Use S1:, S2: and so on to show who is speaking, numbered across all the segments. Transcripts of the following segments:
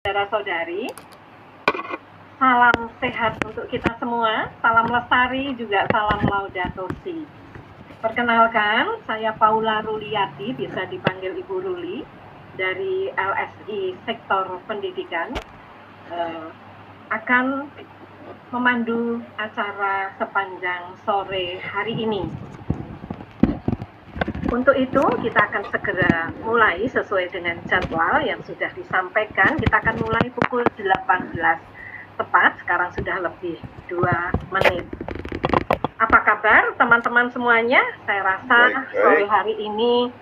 S1: saudara-saudari, salam sehat untuk kita semua, salam lestari, juga salam Laudato Si. Perkenalkan, saya Paula Ruliati, bisa dipanggil Ibu Ruli, dari LSI Sektor Pendidikan, akan memandu acara sepanjang sore hari ini. Untuk itu, kita akan segera mulai sesuai dengan jadwal yang sudah disampaikan. Kita akan mulai pukul 18 tepat, sekarang sudah lebih 2 menit. Apa kabar teman-teman semuanya? Saya rasa sore hari ini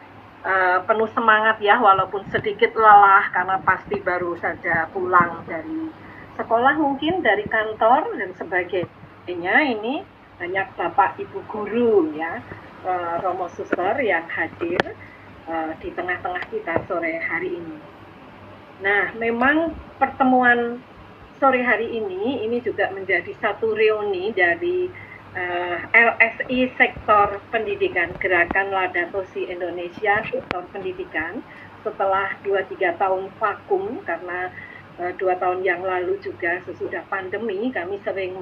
S1: penuh semangat ya, walaupun sedikit lelah karena pasti baru saja pulang dari sekolah, mungkin dari kantor dan sebagainya. Ini banyak Bapak Ibu guru ya, Romo Suster yang hadir di tengah-tengah kita sore hari ini. Nah, memang pertemuan sore hari ini juga menjadi satu reuni dari LSI Sektor Pendidikan, Gerakan Laudato Si Indonesia Sektor Pendidikan, setelah 2-3 tahun vakum karena 2 tahun yang lalu juga sesudah pandemi kami sering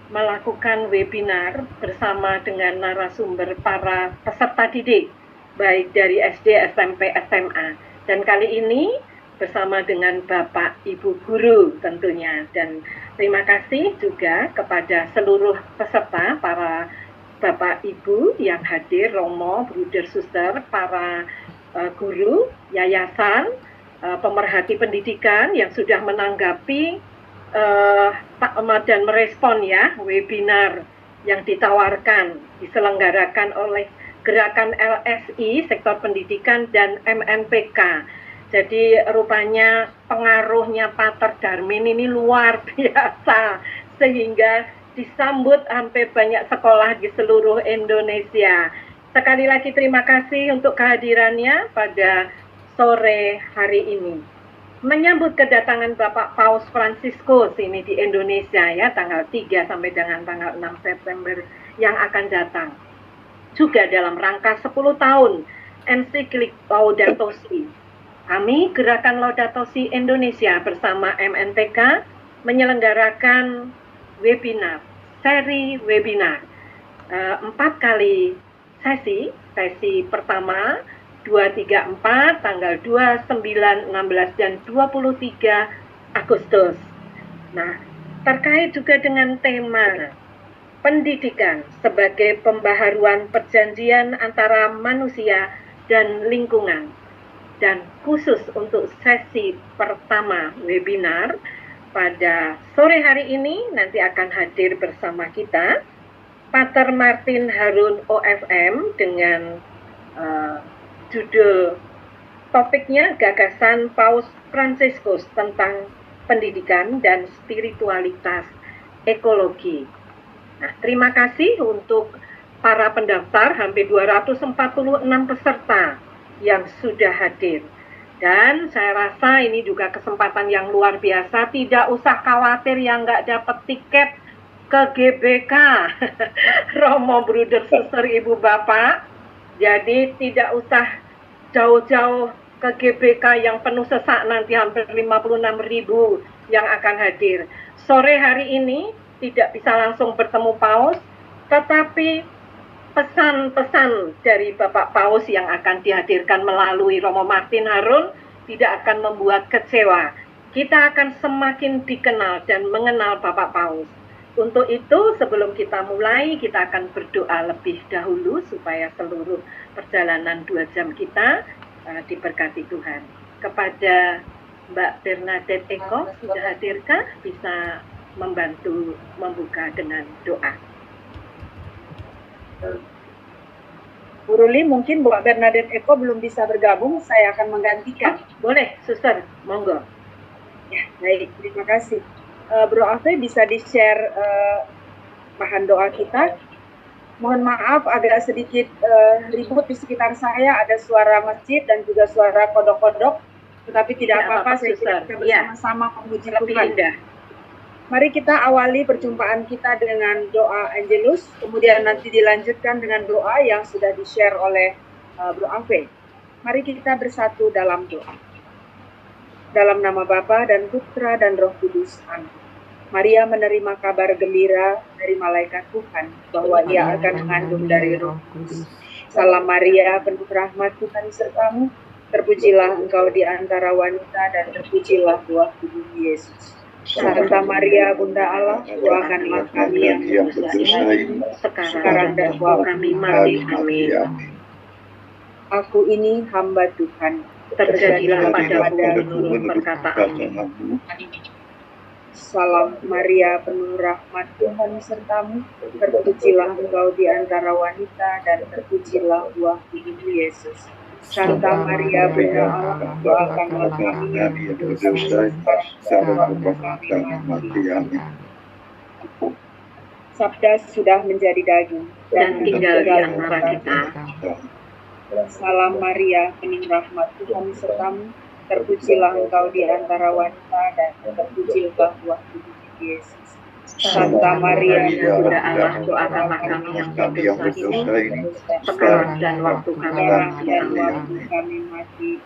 S1: melakukan webinar bersama dengan narasumber para peserta didik, baik dari SD, SMP, SMA. Dan kali ini bersama dengan Bapak Ibu guru tentunya. Dan terima kasih juga kepada seluruh peserta, para Bapak Ibu yang hadir, Romo, Bruder, Suster, para guru, yayasan, pemerhati pendidikan yang sudah menanggapi dan merespon ya webinar yang ditawarkan, diselenggarakan oleh Gerakan LSI Sektor Pendidikan dan MNPK. Jadi rupanya pengaruhnya Pater Darmin ini luar biasa, sehingga disambut hampir banyak sekolah di seluruh Indonesia. Sekali lagi terima kasih untuk kehadirannya pada sore hari ini. Menyambut kedatangan Bapak Paus Fransiskus ini di Indonesia ya, tanggal 3 sampai dengan tanggal 6 September yang akan datang. Juga dalam rangka 10 tahun ensiklik Laudato Si, kami Gerakan Laudato Si Indonesia bersama MNPK menyelenggarakan webinar, seri webinar 4 kali sesi. Sesi pertama 2, 3, 4, tanggal 2, 9, 16, dan 23 Agustus. Nah, terkait juga dengan tema pendidikan sebagai pembaharuan perjanjian antara manusia dan lingkungan. Dan khusus untuk sesi pertama webinar pada sore hari ini nanti akan hadir bersama kita Pater Martin Harun OFM dengan judul topiknya gagasan Paus Fransiskus tentang pendidikan dan spiritualitas ekologi. Nah, terima kasih untuk para pendaftar, hampir 246 peserta yang sudah hadir. Dan saya rasa ini juga kesempatan yang luar biasa, tidak usah khawatir yang nggak dapat tiket ke GBK, Romo, Bruder, Suster, Ibu, Bapak. Jadi tidak usah jauh-jauh ke GBK yang penuh sesak, nanti hampir 56.000 yang akan hadir. Sore hari ini tidak bisa langsung bertemu Paus, tetapi pesan-pesan dari Bapak Paus yang akan dihadirkan melalui Romo Martin Harun tidak akan membuat kecewa. Kita akan semakin dikenal dan mengenal Bapak Paus. Untuk itu, sebelum kita mulai, kita akan berdoa lebih dahulu supaya seluruh perjalanan 2 jam kita diberkati Tuhan. Kepada Mbak Bernadette Eko, sudah hadirkah? Bisa membantu membuka dengan doa.
S2: Bu Ruli, mungkin Mbak Bernadette Eko belum bisa bergabung, saya akan menggantikan.
S1: Boleh, Suster, monggo.
S2: Ya, baik, terima kasih. Bro Afe bisa di-share bahan doa kita. Mohon maaf agak sedikit ribut di sekitar saya, ada suara masjid dan juga suara kodok-kodok, tetapi tidak apa-apa, saya kira kita bersama-sama memuji Tuhan. Mari kita awali perjumpaan kita dengan doa Angelus, kemudian nanti dilanjutkan dengan doa yang sudah di-share oleh Bro Afe. Mari kita bersatu dalam doa. Dalam nama Bapa dan Putra dan Roh Kudus. Amin. Maria menerima kabar gembira dari malaikat Tuhan bahwa ia akan mengandung dari Roh Kudus. Salam Maria, penuh rahmat, Tuhan sertamu. Terpujilah engkau di antara wanita dan terpujilah buah tubuh Yesus. Santa Maria, Bunda Allah, doakanlah kami yang berdosa ini, sekarang dan waktu kami mati. Amin. Aku ini hamba Tuhan.
S1: Terjadilah padaku menurut perkataanmu.
S2: Salam Maria, penuh rahmat, Tuhan sertamu. Terpujilah engkau di antara wanita dan terpujilah buah tubuh Yesus. Santa Maria, Bunda Allah, doakanlah kami yang berdosa sekarang dan kami mati. Amin. Sabda sudah menjadi daging
S1: Dan tinggal di antara kita.
S2: Salam Maria, penuh rahmat, Tuhan sertamu. Terpujilah engkau di antara wanita dan terpujilah buah tubuh Yesus. Santa Maria,
S1: Bunda Allah, doakanlah kami yang berdosa ini, sekarang dan waktu kami
S2: mati.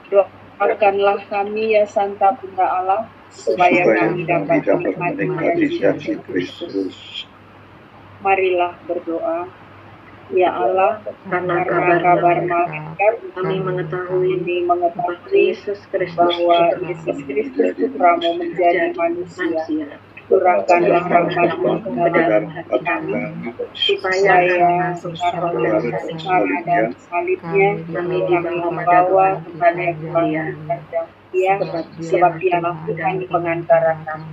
S2: Doakanlah kami ya Santa Bunda Allah, supaya kami dapat menikmati janji Kristus. Marilah berdoa. Ya Allah, karena kabar malaikat kami mengetahui Yesus Kristus bahwa Yesus Kristus Putramu menjadi manusia. Curahkanlah rahmat-Mu ke dalam hati kami, supaya sekarang dan salibnya kami membawa kepada kemuliaan Dia, sebab Dialah Tuhan pengantara kami.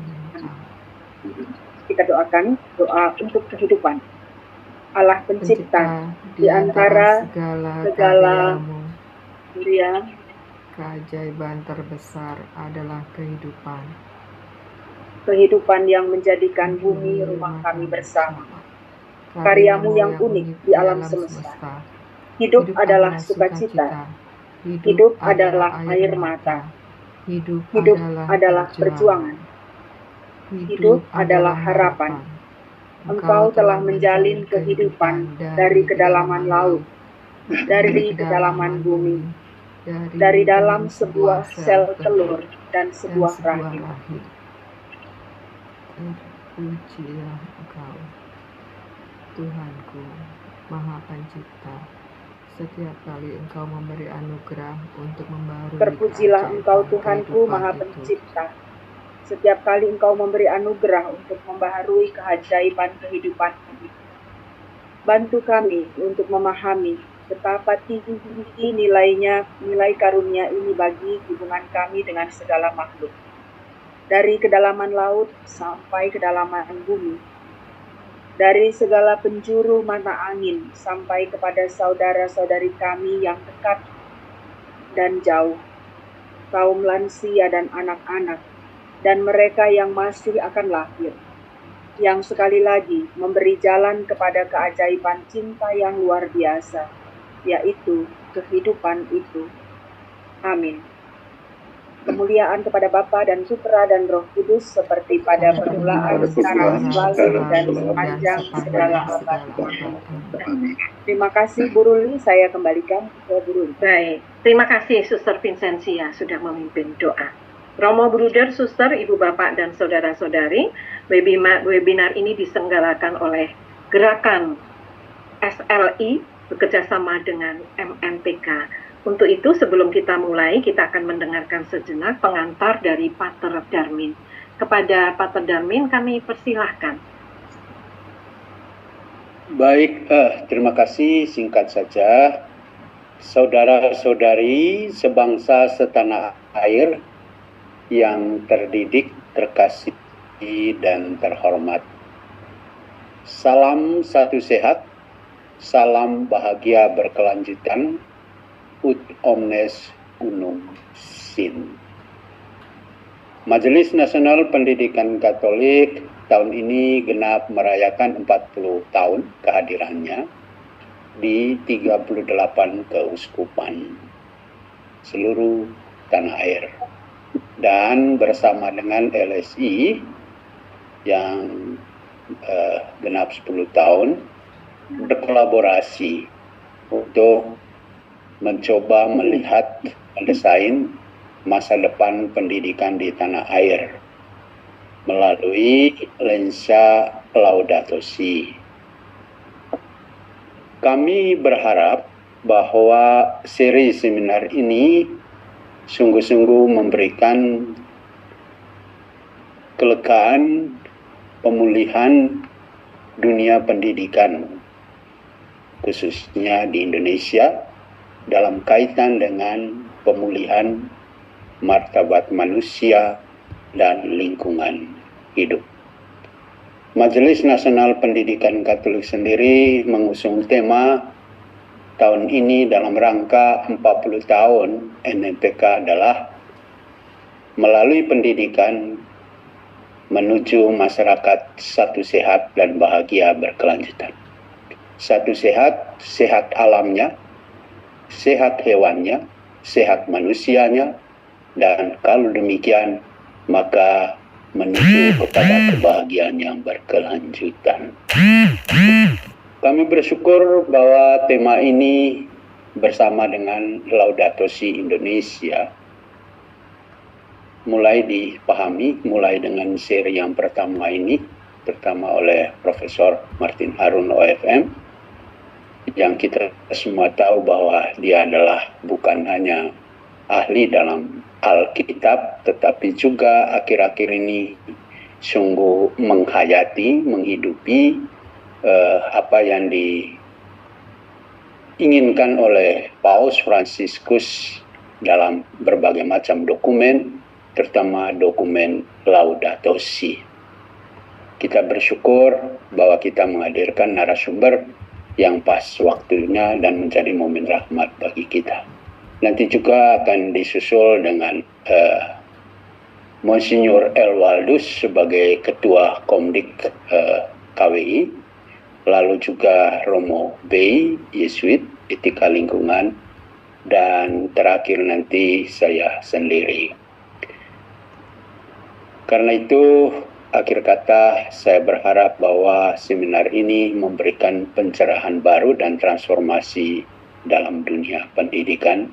S2: Kita doakan doa untuk kehidupan. Allah pencipta di antara segala mulia,
S3: keajaiban terbesar adalah kehidupan.
S2: Kehidupan yang menjadikan bumi rumah kami bersama. Karyamu yang unik di alam semesta. Hidup adalah sukacita. Hidup adalah air mata. Hidup adalah perjuangan. Hidup adalah harapan. Engkau telah menjalin kehidupan dari kedalaman laut, dari kedalaman bumi, dari dalam sebuah sel telur dan sebuah rahim.
S3: Terpujilah Engkau, Tuhanku, Maha Pencipta. Setiap kali Engkau memberi anugerah untuk membarui.
S2: Terpujilah Engkau, Tuhanku, Maha Pencipta. Setiap kali Engkau memberi anugerah untuk membaharui keajaiban kehidupan kami. Bantu kami untuk memahami betapa tinggi nilai karunia ini bagi hubungan kami dengan segala makhluk. Dari kedalaman laut sampai kedalaman bumi. Dari segala penjuru mata angin sampai kepada saudara-saudari kami yang dekat dan jauh. Kaum lansia dan anak-anak. Dan mereka yang masih akan lahir, yang sekali lagi memberi jalan kepada keajaiban cinta yang luar biasa, yaitu kehidupan itu. Amin. Kemuliaan kepada Bapa dan Putra dan Roh Kudus, seperti pada permulaan, sekarang, selalu, dan sepanjang segala abad. Terima kasih Bu Ruli, saya kembalikan ke Bu Ruli.
S1: Baik, terima kasih Suster Vincentia sudah memimpin doa. Romo Bruder, Suster, Ibu Bapak, dan Saudara-saudari, webinar ini diselenggarakan oleh Gerakan SLI bekerjasama dengan MNPK. Untuk itu, sebelum kita mulai, kita akan mendengarkan sejenak pengantar dari Pater Darmin. Kepada Pater Darmin, kami persilahkan.
S4: Baik, terima kasih. Singkat saja, saudara-saudari sebangsa setanah air, yang terdidik, terkasih, dan terhormat. Salam satu sehat, salam bahagia berkelanjutan, ut omnes unum sin. Majelis Nasional Pendidikan Katolik tahun ini genap merayakan 40 tahun kehadirannya di 38 keuskupan seluruh tanah air. Dan bersama dengan LSI yang genap 10 tahun berkolaborasi untuk mencoba melihat, mendesain masa depan pendidikan di tanah air melalui lensa Laudato Si. Kami berharap bahwa seri seminar ini sungguh-sungguh memberikan kelegaan pemulihan dunia pendidikan, khususnya di Indonesia, dalam kaitan dengan pemulihan martabat manusia dan lingkungan hidup. Majelis Nasional Pendidikan Katolik sendiri mengusung tema tahun ini dalam rangka 40 tahun NMPK adalah melalui pendidikan menuju masyarakat satu sehat dan bahagia berkelanjutan. Satu sehat, sehat alamnya, sehat hewannya, sehat manusianya, dan kalau demikian maka menuju kepada kebahagiaan yang berkelanjutan. Kami bersyukur bahwa tema ini bersama dengan Laudato Si Indonesia mulai dipahami, mulai dengan seri yang pertama ini, terutama oleh Profesor Martin Harun OFM, yang kita semua tahu bahwa dia adalah bukan hanya ahli dalam Alkitab, tetapi juga akhir-akhir ini sungguh menghayati, menghidupi apa yang diinginkan oleh Paus Fransiskus dalam berbagai macam dokumen, terutama dokumen Laudato Si. Kita bersyukur bahwa kita menghadirkan narasumber yang pas waktunya dan menjadi momen rahmat bagi kita. Nanti juga akan disusul dengan Monsignor El Waldus sebagai Ketua Komdik KWI, lalu juga Romo Bey, Yesuit, Etika Lingkungan, dan terakhir nanti saya sendiri. Karena itu, akhir kata saya berharap bahwa seminar ini memberikan pencerahan baru dan transformasi dalam dunia pendidikan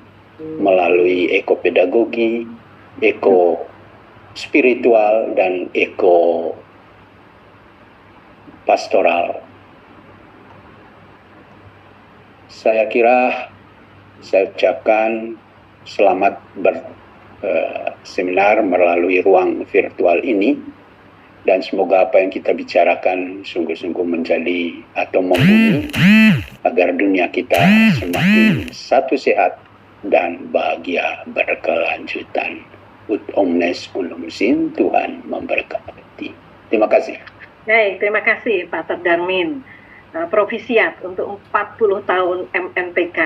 S4: melalui ekopedagogi, eko spiritual, dan eko pastoral. Saya kira saya ucapkan selamat berseminar melalui ruang virtual ini, dan semoga apa yang kita bicarakan sungguh-sungguh menjadi atau membumi agar dunia kita semakin satu sehat dan bahagia berkelanjutan. Ut omnes unum sin, Tuhan memberkati. Terima kasih.
S1: Baik, terima kasih Pater Darmin. Provisiat untuk 40 tahun MNPK.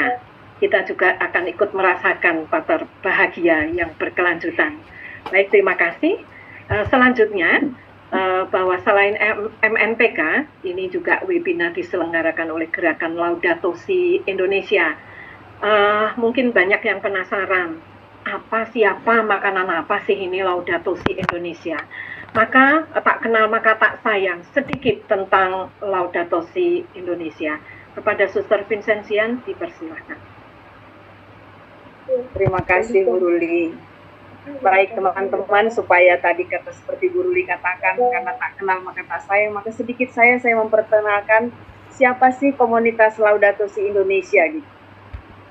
S1: Kita juga akan ikut merasakan Pater bahagia yang berkelanjutan. Baik, terima kasih. Selanjutnya, bahwa selain MNPK, ini juga webinar diselenggarakan oleh Gerakan Laudato Si Indonesia. Mungkin banyak yang penasaran, siapa makanan apa sih ini Laudato Si Indonesia? Maka tak kenal maka tak sayang, sedikit tentang Laudato Si Indonesia. Kepada Suster Vincentian dipersilakan.
S2: Terima kasih Bu Ruli. Baik teman-teman, supaya tadi kata seperti Bu Ruli katakan, karena tak kenal maka tak sayang, maka sedikit saya memperkenalkan siapa sih komunitas Laudato Si Indonesia gitu.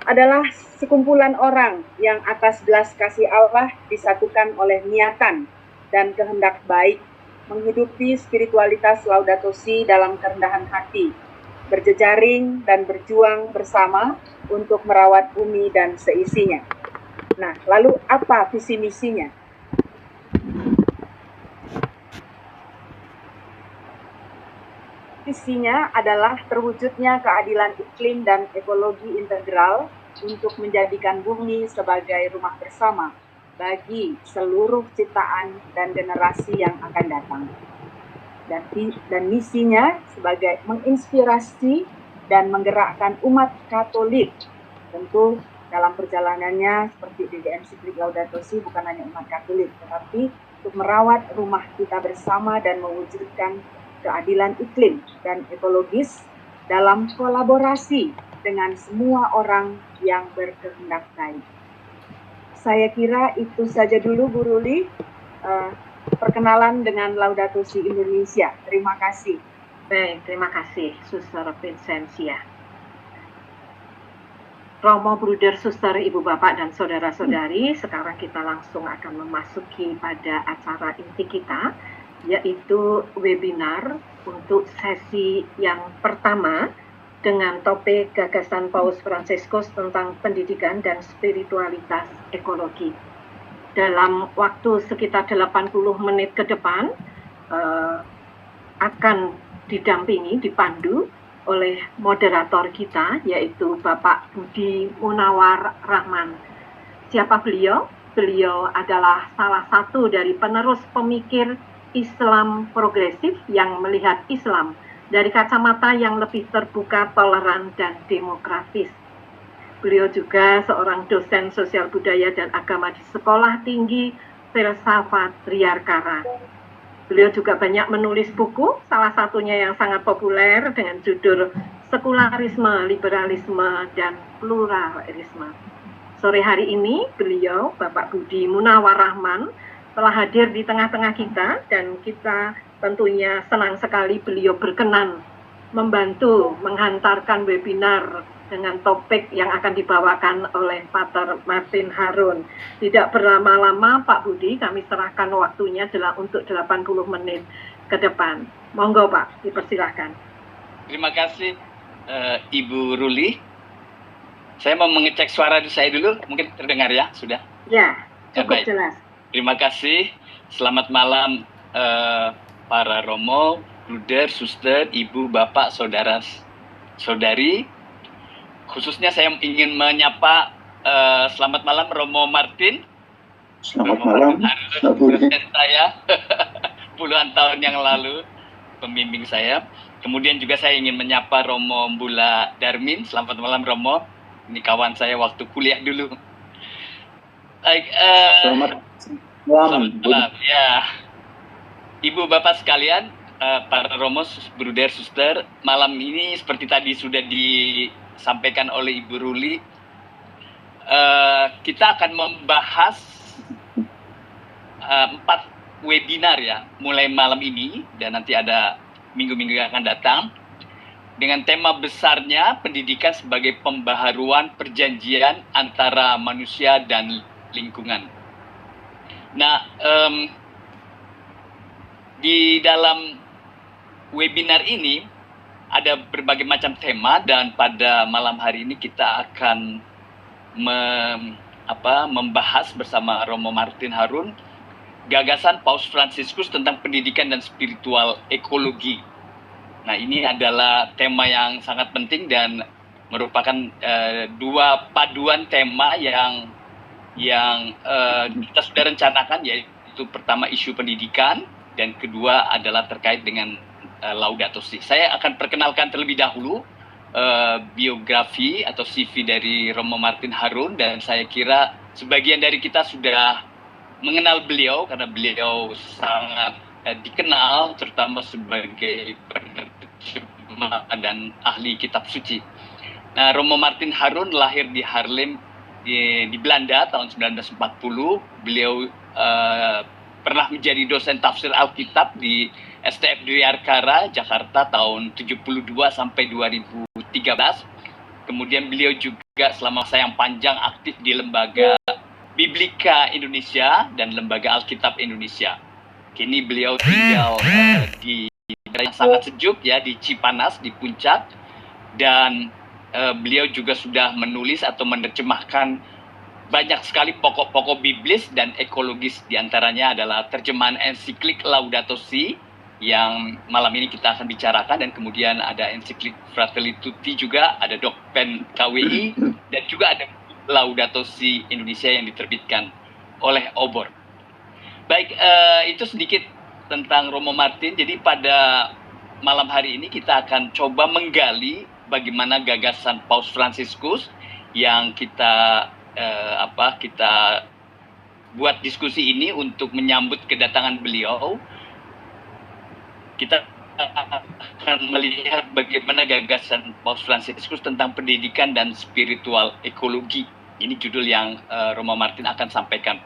S2: Adalah sekumpulan orang yang atas belas kasih Allah disatukan oleh niatan dan kehendak baik, menghidupi spiritualitas Laudato Si dalam kerendahan hati, berjejaring dan berjuang bersama untuk merawat bumi dan seisinya. Nah, lalu apa visi misinya? Visinya adalah terwujudnya keadilan iklim dan ekologi integral untuk menjadikan bumi sebagai rumah bersama bagi seluruh ciptaan dan generasi yang akan datang. Dan misinya sebagai menginspirasi dan menggerakkan umat Katolik. Tentu dalam perjalanannya seperti di enciklik Laudato Si bukan hanya umat Katolik, tetapi untuk merawat rumah kita bersama dan mewujudkan keadilan iklim dan ekologis dalam kolaborasi dengan semua orang yang berkehendak baik. Saya kira itu saja dulu Bu Ruli, perkenalan dengan Laudato Si Indonesia. Terima kasih.
S1: Baik, terima kasih Suster Vincentia. Romo, Bruder, Suster, Ibu, Bapak, dan Saudara-saudari, sekarang kita langsung akan memasuki pada acara inti kita, yaitu webinar untuk sesi yang pertama dengan topik gagasan Paus Fransiskus tentang pendidikan dan spiritualitas ekologi. Dalam waktu sekitar 80 menit ke depan, akan didampingi, dipandu oleh moderator kita, yaitu Bapak Budi Munawar Rahman. Siapa beliau? Beliau adalah salah satu dari penerus pemikir Islam progresif yang melihat Islam dari kacamata yang lebih terbuka, toleran, dan demokratis. Beliau juga seorang dosen sosial budaya dan agama di Sekolah Tinggi Filsafat Riyarkara. Beliau juga banyak menulis buku, salah satunya yang sangat populer dengan judul Sekularisme, Liberalisme, dan Pluralisme. Sore hari ini beliau, Bapak Budi Munawar Rahman, telah hadir di tengah-tengah kita, dan kita tentunya senang sekali beliau berkenan membantu menghantarkan webinar dengan topik yang akan dibawakan oleh Pater Martin Harun. Tidak berlama-lama Pak Budi, kami serahkan waktunya untuk 80 menit ke depan. Monggo Pak, dipersilahkan.
S5: Terima kasih Ibu Ruli. Saya mau mengecek suara saya dulu, mungkin terdengar ya, sudah?
S1: Ya, cukup
S5: baik.
S1: Jelas.
S5: Terima kasih, selamat malam para Romo, Bruder, Suster, Ibu, Bapak, Saudara, Saudari. Khususnya saya ingin menyapa selamat malam Romo Martin.
S4: Selamat malam,
S5: dosen saya puluhan tahun yang lalu, pembimbing saya. Kemudian juga saya ingin menyapa Romo Mbula Darmin. Selamat malam Romo. Ini kawan saya waktu kuliah dulu. Baik,
S4: selamat
S5: malam. Ya, Ibu Bapak sekalian, para Romo, Bruder, Suster, malam ini seperti tadi sudah disampaikan oleh Ibu Ruli, kita akan membahas 4 webinar ya, mulai malam ini dan nanti ada minggu-minggu yang akan datang, dengan tema besarnya pendidikan sebagai pembaharuan perjanjian antara manusia dan lingkungan. Nah, di dalam webinar ini ada berbagai macam tema, dan pada malam hari ini kita akan membahas bersama Romo Martin Harun gagasan Paus Fransiskus tentang pendidikan dan spiritual ekologi. Nah, ini adalah tema yang sangat penting dan merupakan 2 paduan tema yang kita sudah rencanakan, yaitu pertama isu pendidikan dan kedua adalah terkait dengan Laudato Si. Saya akan perkenalkan terlebih dahulu biografi atau CV dari Romo Martin Harun, dan saya kira sebagian dari kita sudah mengenal beliau karena beliau sangat dikenal terutama sebagai penerjemah dan ahli kitab suci. Nah, Romo Martin Harun lahir di Haarlem di Belanda tahun 1940. Beliau pernah menjadi dosen tafsir Alkitab di STF Riyarkara, Jakarta tahun 72 sampai 2013. Kemudian beliau juga selama masa yang panjang aktif di lembaga Biblika Indonesia dan lembaga Alkitab Indonesia. Kini beliau tinggal di daerah yang sangat sejuk ya, di Cipanas, di Puncak, dan beliau juga sudah menulis atau menerjemahkan banyak sekali pokok-pokok biblis dan ekologis. Di antaranya adalah terjemahan ensiklik Laudato Si yang malam ini kita akan bicarakan, dan kemudian ada ensiklik Fratelli Tutti juga, ada Dokpen KWI, dan juga ada Laudato Si Indonesia yang diterbitkan oleh Obor. Baik, itu sedikit tentang Romo Martin. Jadi pada malam hari ini kita akan coba menggali bagaimana gagasan Paus Fransiskus yang kita buat diskusi ini untuk menyambut kedatangan beliau. Kita akan melihat bagaimana gagasan Paus Fransiskus tentang pendidikan dan spiritual ekologi. Ini judul yang Romo Martin akan sampaikan.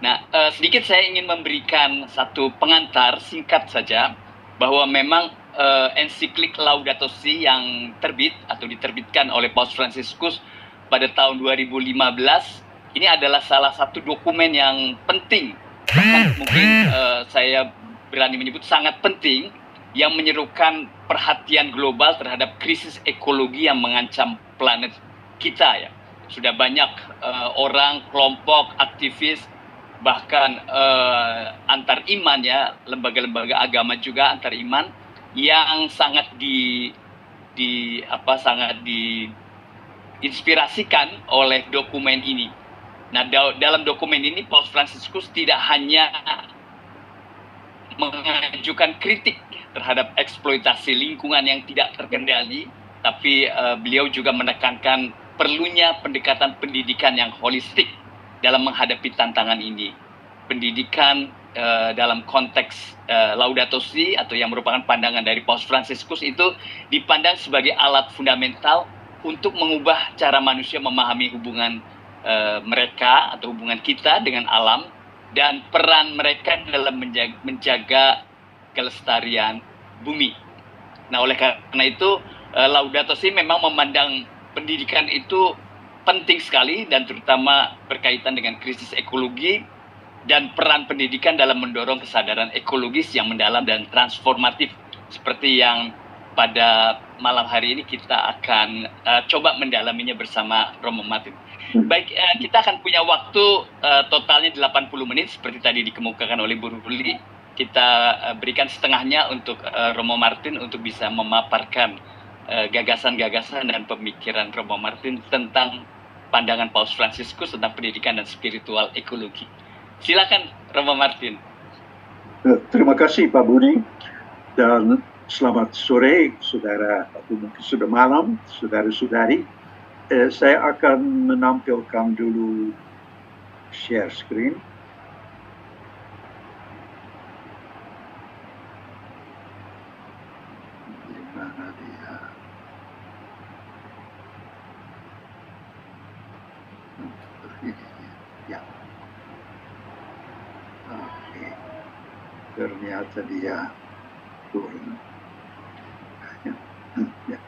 S5: Nah, sedikit saya ingin memberikan satu pengantar singkat saja bahwa memang ensiklik Laudato Si yang terbit atau diterbitkan oleh Paus Fransiskus pada tahun 2015 ini adalah salah satu dokumen yang penting, bahkan mungkin saya berani menyebut sangat penting, yang menyerukan perhatian global terhadap krisis ekologi yang mengancam planet kita ya. Sudah banyak orang, kelompok, aktivis, bahkan antar iman ya, lembaga-lembaga agama juga antar iman yang sangat sangat diinspirasikan oleh dokumen ini. Nah, dalam dokumen ini Paus Fransiskus tidak hanya mengajukan kritik terhadap eksploitasi lingkungan yang tidak terkendali, tapi beliau juga menekankan perlunya pendekatan pendidikan yang holistik dalam menghadapi tantangan ini. Pendidikan dalam konteks Laudato Si atau yang merupakan pandangan dari Paus Fransiskus itu dipandang sebagai alat fundamental untuk mengubah cara manusia memahami hubungan mereka atau hubungan kita dengan alam dan peran mereka dalam menjaga kelestarian bumi. Nah, oleh karena itu Laudato Si memang memandang pendidikan itu penting sekali dan terutama berkaitan dengan krisis ekologi dan peran pendidikan dalam mendorong kesadaran ekologis yang mendalam dan transformatif seperti yang pada malam hari ini kita akan coba mendalaminya bersama Romo Martin. Baik, kita akan punya waktu totalnya 80 menit seperti tadi dikemukakan oleh Bu Ruli. Kita berikan setengahnya untuk Romo Martin untuk bisa memaparkan gagasan-gagasan dan pemikiran Romo Martin tentang pandangan Paus Fransiskus tentang pendidikan dan spiritual ekologi. Silakan Romo Martin.
S6: Terima kasih Pak Budi dan selamat sore saudara, atau mungkin sudah malam saudara-saudari. Saya akan menampilkan dulu share screen. Ternyata dia turun. Ya.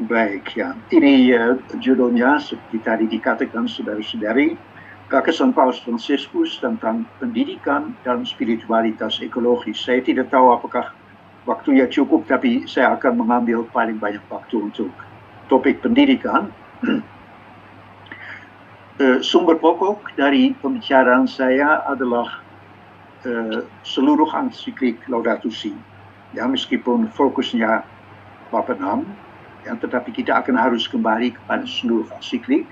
S6: Baik ya, ini judulnya seperti tadi dikatakan saudara-saudari, gagasan Paus Fransiskus tentang pendidikan dan spiritualitas ekologis. Saya tidak tahu apakah waktunya cukup, tapi saya akan mengambil paling banyak waktu untuk topik pendidikan. Sumber pokok dari pembicaraan saya adalah seluruh ensiklik Laudato Si. Ya, meskipun fokusnya bab 6, ya, tetapi kita akan harus kembali kepada seluruh ensiklik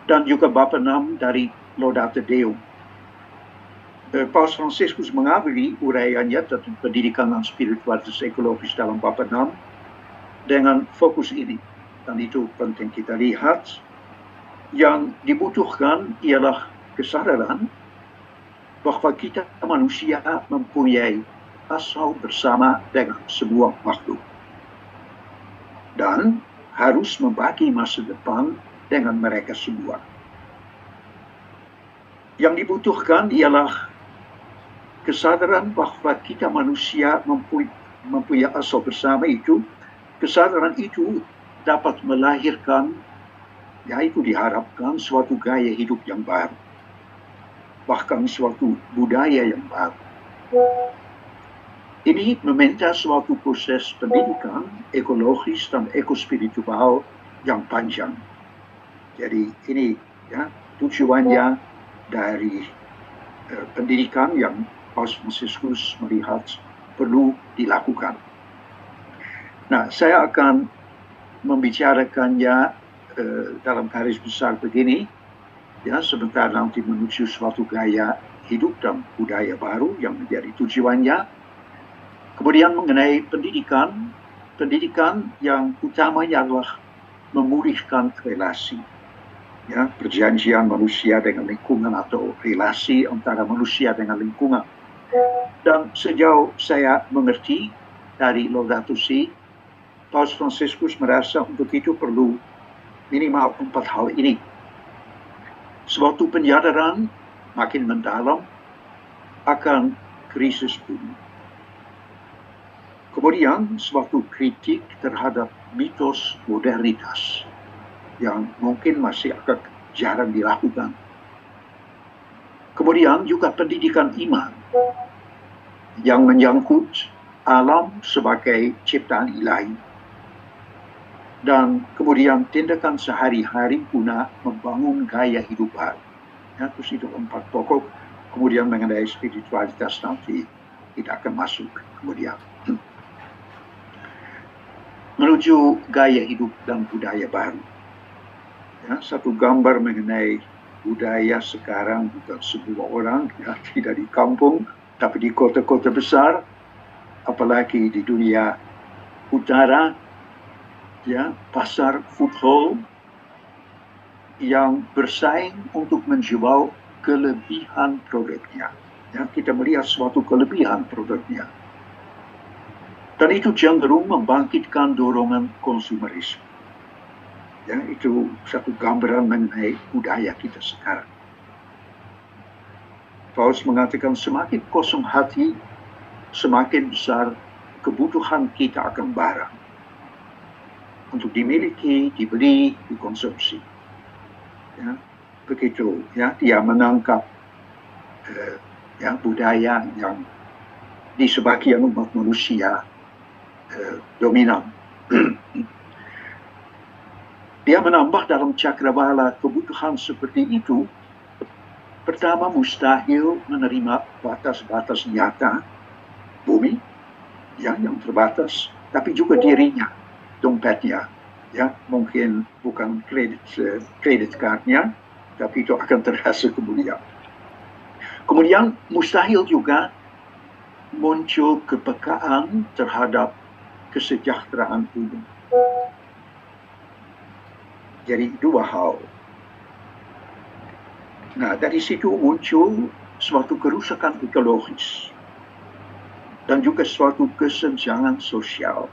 S6: dan juga bab 6 dari Laudato Deum. Paus Fransiskus mengakhiri uraiannya tentang pendidikan dan spiritualitas ekologis dalam bab 6 dengan fokus ini, dan itu penting kita lihat. Yang dibutuhkan ialah kesadaran bahwa kita manusia mempunyai asal bersama dengan semua makhluk dan harus membagi masa depan dengan mereka semua. Yang dibutuhkan ialah kesadaran bahwa kita manusia mempunyai asal bersama itu. Kesadaran itu dapat melahirkan, yaitu diharapkan, suatu gaya hidup yang baru, bahkan suatu budaya yang baru. Ini meminta suatu proses pendidikan ekologis dan ekospiritual yang panjang. Jadi ini ya tujuannya dari pendidikan yang Paus Fransiskus melihat perlu dilakukan. Nah, saya akan membicarakannya dalam garis besar begini, ya, sebentar nanti menuju suatu gaya hidup dan budaya baru yang menjadi tujuannya. Kemudian mengenai pendidikan yang utamanya adalah memulihkan relasi, ya, perjanjian manusia dengan lingkungan atau relasi antara manusia dengan lingkungan. Dan sejauh saya mengerti dari Laudato Si, Paus Fransiskus merasa untuk itu perlu minimal 4 hal ini. Suatu penyadaran makin mendalam akan krisis bumi. Kemudian suatu kritik terhadap mitos modernitas yang mungkin masih agak jarang dilakukan. Kemudian juga pendidikan iman yang menyangkut alam sebagai ciptaan ilahi. Dan kemudian tindakan sehari-hari guna membangun gaya hidup baru. Ya, terus itu 4 pokok. Kemudian mengenai spiritualitas nanti kita akan masuk kemudian. Menuju gaya hidup dan budaya baru. Ya, satu gambar mengenai budaya sekarang bukan sebuah orang, ya, tidak di kampung, tapi di kota-kota besar, apalagi di dunia utara, ya, pasar food hall yang bersaing untuk menjual kelebihan produknya. Ya, kita melihat suatu kelebihan produknya. Dan itu cenderung membangkitkan dorongan konsumerisme. Ya, itu satu gambaran mengenai budaya kita sekarang. Paus mengatakan semakin kosong hati, semakin besar kebutuhan kita akan barang untuk dimiliki, dibeli, dikonsumsi. Ya, begitu. Ya, dia menangkap ya, budaya yang di sebagian umat manusia dominan. Dia menambah dalam cakrawala kebutuhan seperti itu. Pertama, mustahil menerima batas-batas nyata bumi ya, yang terbatas, tapi juga dirinya, dompetnya. Ya, mungkin bukan kredit cardnya, tapi itu akan terasa kemudian. Kemudian mustahil juga muncul kepekaan terhadap kesejahteraan umum. Jadi 2 hal. Nah, dari situ muncul suatu kerusakan ekologis dan juga suatu kesenjangan sosial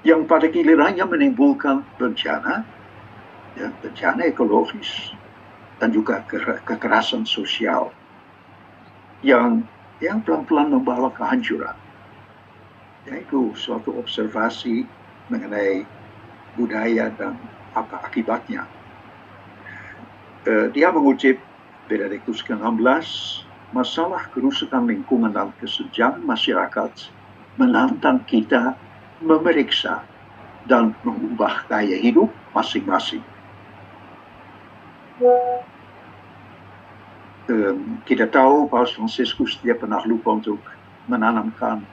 S6: yang pada gilirannya menimbulkan bencana, ya, bencana ekologis dan juga kekerasan sosial yang pelan-pelan membawa kehancuran. Yaitu suatu observasi mengenai budaya dan apa akibatnya. Dia mengutip Benediktus ke-16, masalah kerusakan lingkungan dan kesenjangan masyarakat menantang kita memeriksa dan mengubah gaya hidup masing-masing. Kita tahu Paus Fransiskus dia pernah lupa untuk menanamkan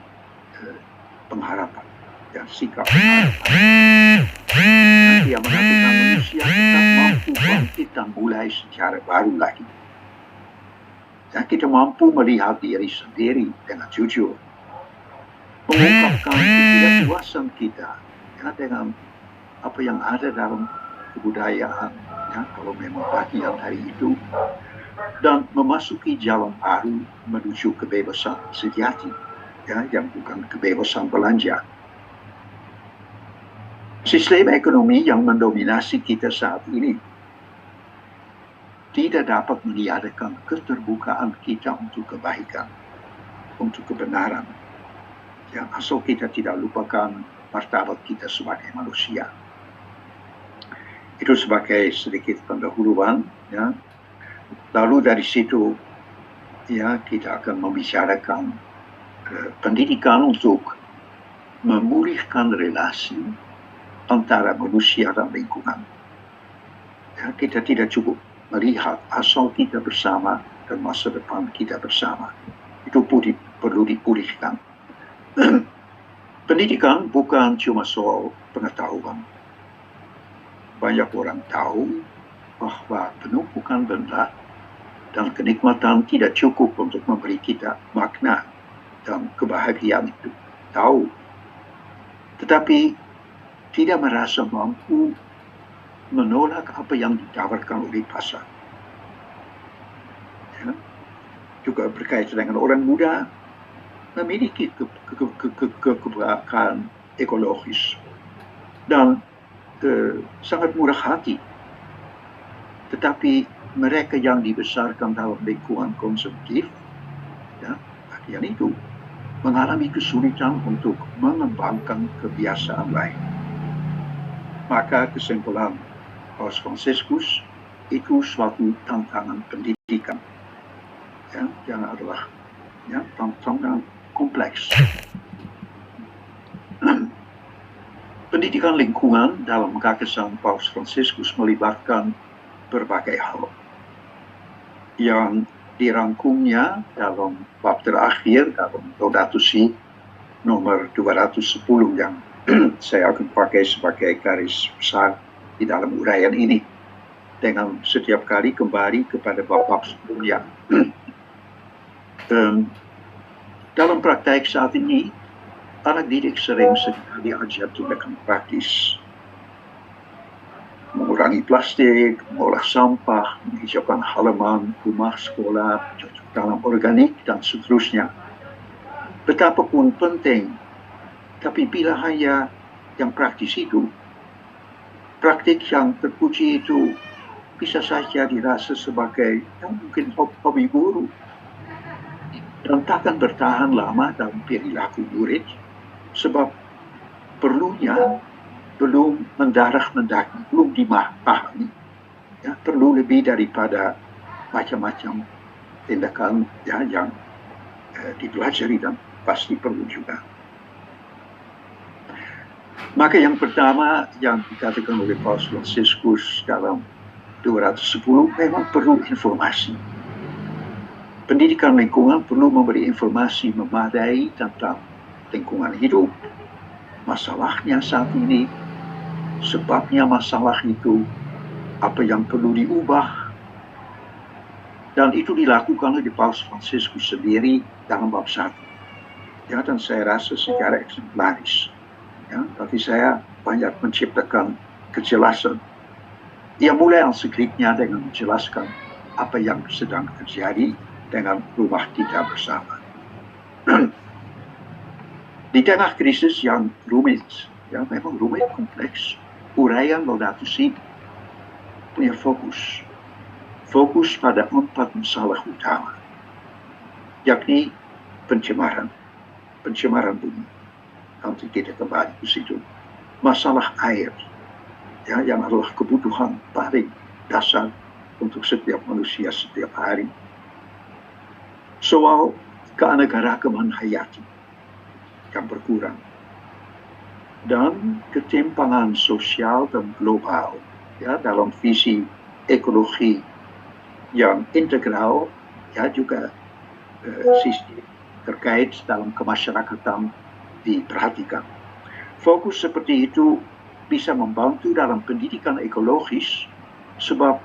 S6: pengharapan, ya, sikap pengharapan. Dia mengatakan manusia tetap mampu bangkit dan mulai secara baru lagi. Dan kita mampu melihat diri sendiri dengan jujur, mengungkapkan ketidakpuasan kita ya, dengan apa yang ada dalam kebudayaan, ya, kalau memang bagian dari itu, dan memasuki jalan baru menuju kebebasan sejati, ya, yang bukan kebebasan belanja. Sistem ekonomi yang mendominasi kita saat ini tidak dapat meniadakan keterbukaan kita untuk kebaikan, untuk kebenaran. Ya, asal kita tidak lupakan martabat kita sebagai manusia. Itu sebagai sedikit pendahuluan. Ya. Lalu dari situ, ya, kita akan membicarakan pendidikan untuk memulihkan relasi antara manusia dan lingkungan. Ya, kita tidak cukup melihat asal kita bersama dan masa depan kita bersama. Itu perlu dipulihkan. Pendidikan bukan cuma soal pengetahuan. Banyak orang tahu bahwa penumpukan benda dan kenikmatan tidak cukup untuk memberi kita makna dan kebahagiaan itu. Tahu. Tetapi tidak merasa mampu menolak apa yang ditawarkan oleh pasar. Ya. Juga berkaitan dengan orang muda memiliki kebahagiaan ekologis dan sangat murah hati. Tetapi mereka yang dibesarkan dalam lingkungan konsumtif, ya, bagian itu mengalami kesulitan untuk mengembangkan kebiasaan lain. Maka kesimpulan Paus Fransiskus itu suatu tantangan pendidikan, ya, yang adalah ya, tantangan kompleks. Pendidikan lingkungan dalam gagasan Paus Fransiskus melibatkan berbagai hal yang dirangkumnya dalam bab terakhir dalam Laudato Si nomor 210 yang saya akan pakai sebagai garis besar di dalam uraian ini dengan setiap kali kembali kepada bab-bab sebelumnya. Dalam praktek saat ini, anak didik sering sekali diajar tindakan praktis. Mengurangi plastik, mengolah sampah, menghijaukan halaman, rumah, sekolah, cocok tanam organik, dan seterusnya. Betapapun penting, tapi bila hanya yang praktis itu, praktik yang terpuji itu bisa saja dirasa sebagai yang mungkin hobi guru dan takkan bertahan lama dalam perilaku murid sebab perlunya belum mendarah mendaki, belum dipahami. Ya, perlu lebih daripada macam-macam tindakan ya, yang dipelajari dan pasti perlu juga. Maka yang pertama yang dikatakan oleh Paus Fransiskus dalam 210 memang perlu informasi. Pendidikan lingkungan perlu memberi informasi memadai tentang lingkungan hidup. Masalahnya saat ini, sebabnya masalah itu, apa yang perlu diubah. Dan itu dilakukan oleh Paus Fransiskus sendiri dalam bab 1. Ya, dan saya rasa secara eksemplaris. Ya, tapi saya banyak menciptakan kejelasan. Ia mulai ensikliknya dengan menjelaskan apa yang sedang terjadi dengan rumah kita bersama. Di tengah krisis yang rumit, ya memang rumit, kompleks, uraian Laudato Si punya fokus pada 4 masalah utama, yakni pencemaran bumi. Nanti kita kembali ke situ. Masalah air, ya, yang adalah kebutuhan paling dasar untuk setiap manusia setiap hari. Soal keanekaragaman hayati yang berkurang dan ketimpangan sosial dan global, ya, dalam visi ekologi yang integral, ya, juga sistem terkait dalam kemasyarakatan diperhatikan. Fokus seperti itu bisa membantu dalam pendidikan ekologis sebab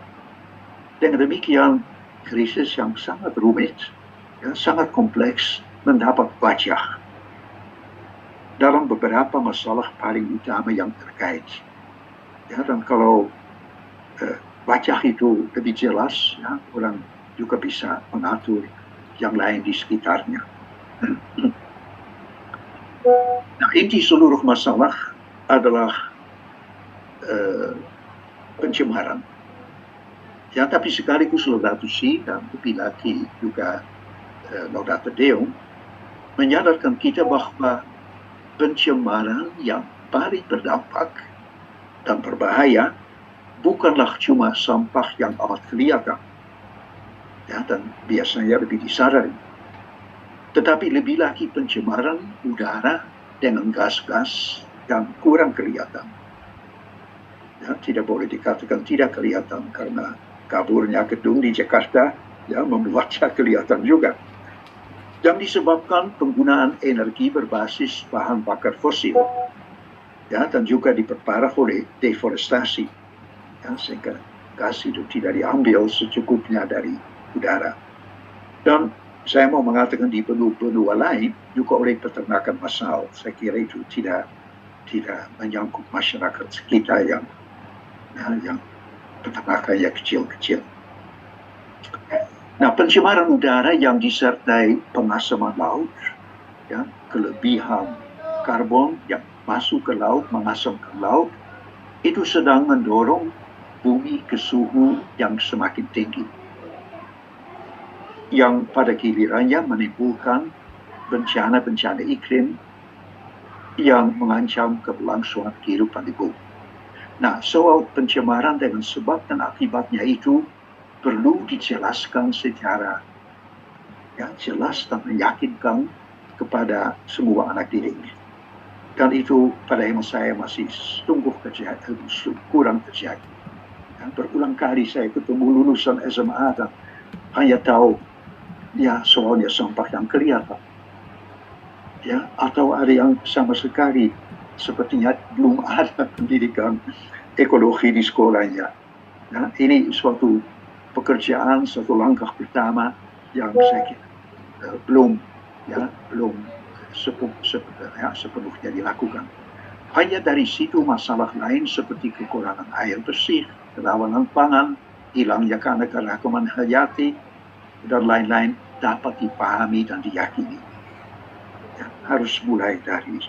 S6: dengan demikian krisis yang sangat rumit, ya, sangat kompleks mendapat wajah dalam beberapa masalah paling utama yang terkait. Ya, dan kalau wajah itu lebih jelas, ya, orang juga bisa mengatur yang lain di sekitarnya. Nah, inti seluruh masalah adalah pencemaran. Ya, tapi sekaligus Laudato Si dan lebih lagi juga Laudato Deum menyadarkan kita bahwa pencemaran yang paling berdampak dan berbahaya bukanlah cuma sampah yang amat kelihatan, ya, dan biasanya lebih disadari, tetapi lebih lagi pencemaran udara dengan gas-gas yang kurang kelihatan. Ya, tidak boleh dikatakan tidak kelihatan karena kaburnya gedung di Jakarta, ya, membuatnya kelihatan juga. Yang disebabkan penggunaan energi berbasis bahan bakar fosil, ya, dan juga diperparah oleh deforestasi, ya, sehingga gas itu tidak diambil secukupnya dari udara. Dan saya mau mengatakan di benua lain juga oleh peternakan massal. Saya kira itu tidak menyangkut masyarakat kita yang peternakannya kecil-kecil. Nah, pencemaran udara yang disertai pengasaman laut, ya, kelebihan karbon yang masuk ke laut, mengasamkan laut, itu sedang mendorong bumi ke suhu yang semakin tinggi, yang pada gilirannya menimbulkan bencana-bencana iklim yang mengancam keberlangsungan kehidupan di bumi. Nah, soal pencemaran dengan sebab dan akibatnya itu perlu dijelaskan secara jelas dan meyakinkan kepada semua anak didik. Dan itu pada hemat saya masih sungguh kurang terjadi. Dan berulang kali saya ketemu lulusan SMA dan hanya tahu soalnya sampah yang kelihatan. Atau ada yang sama sekali sepertinya belum ada pendidikan ekologi di sekolahnya. Ini suatu pekerjaan, suatu langkah pertama yang saya kira belum sepenuhnya dilakukan. Hanya dari situ masalah lain seperti kekurangan air bersih, kerawanan pangan, hilangnya keanekaragaman hayati, dan lain-lain dapat dipahami dan diyakini. Harus mulai dari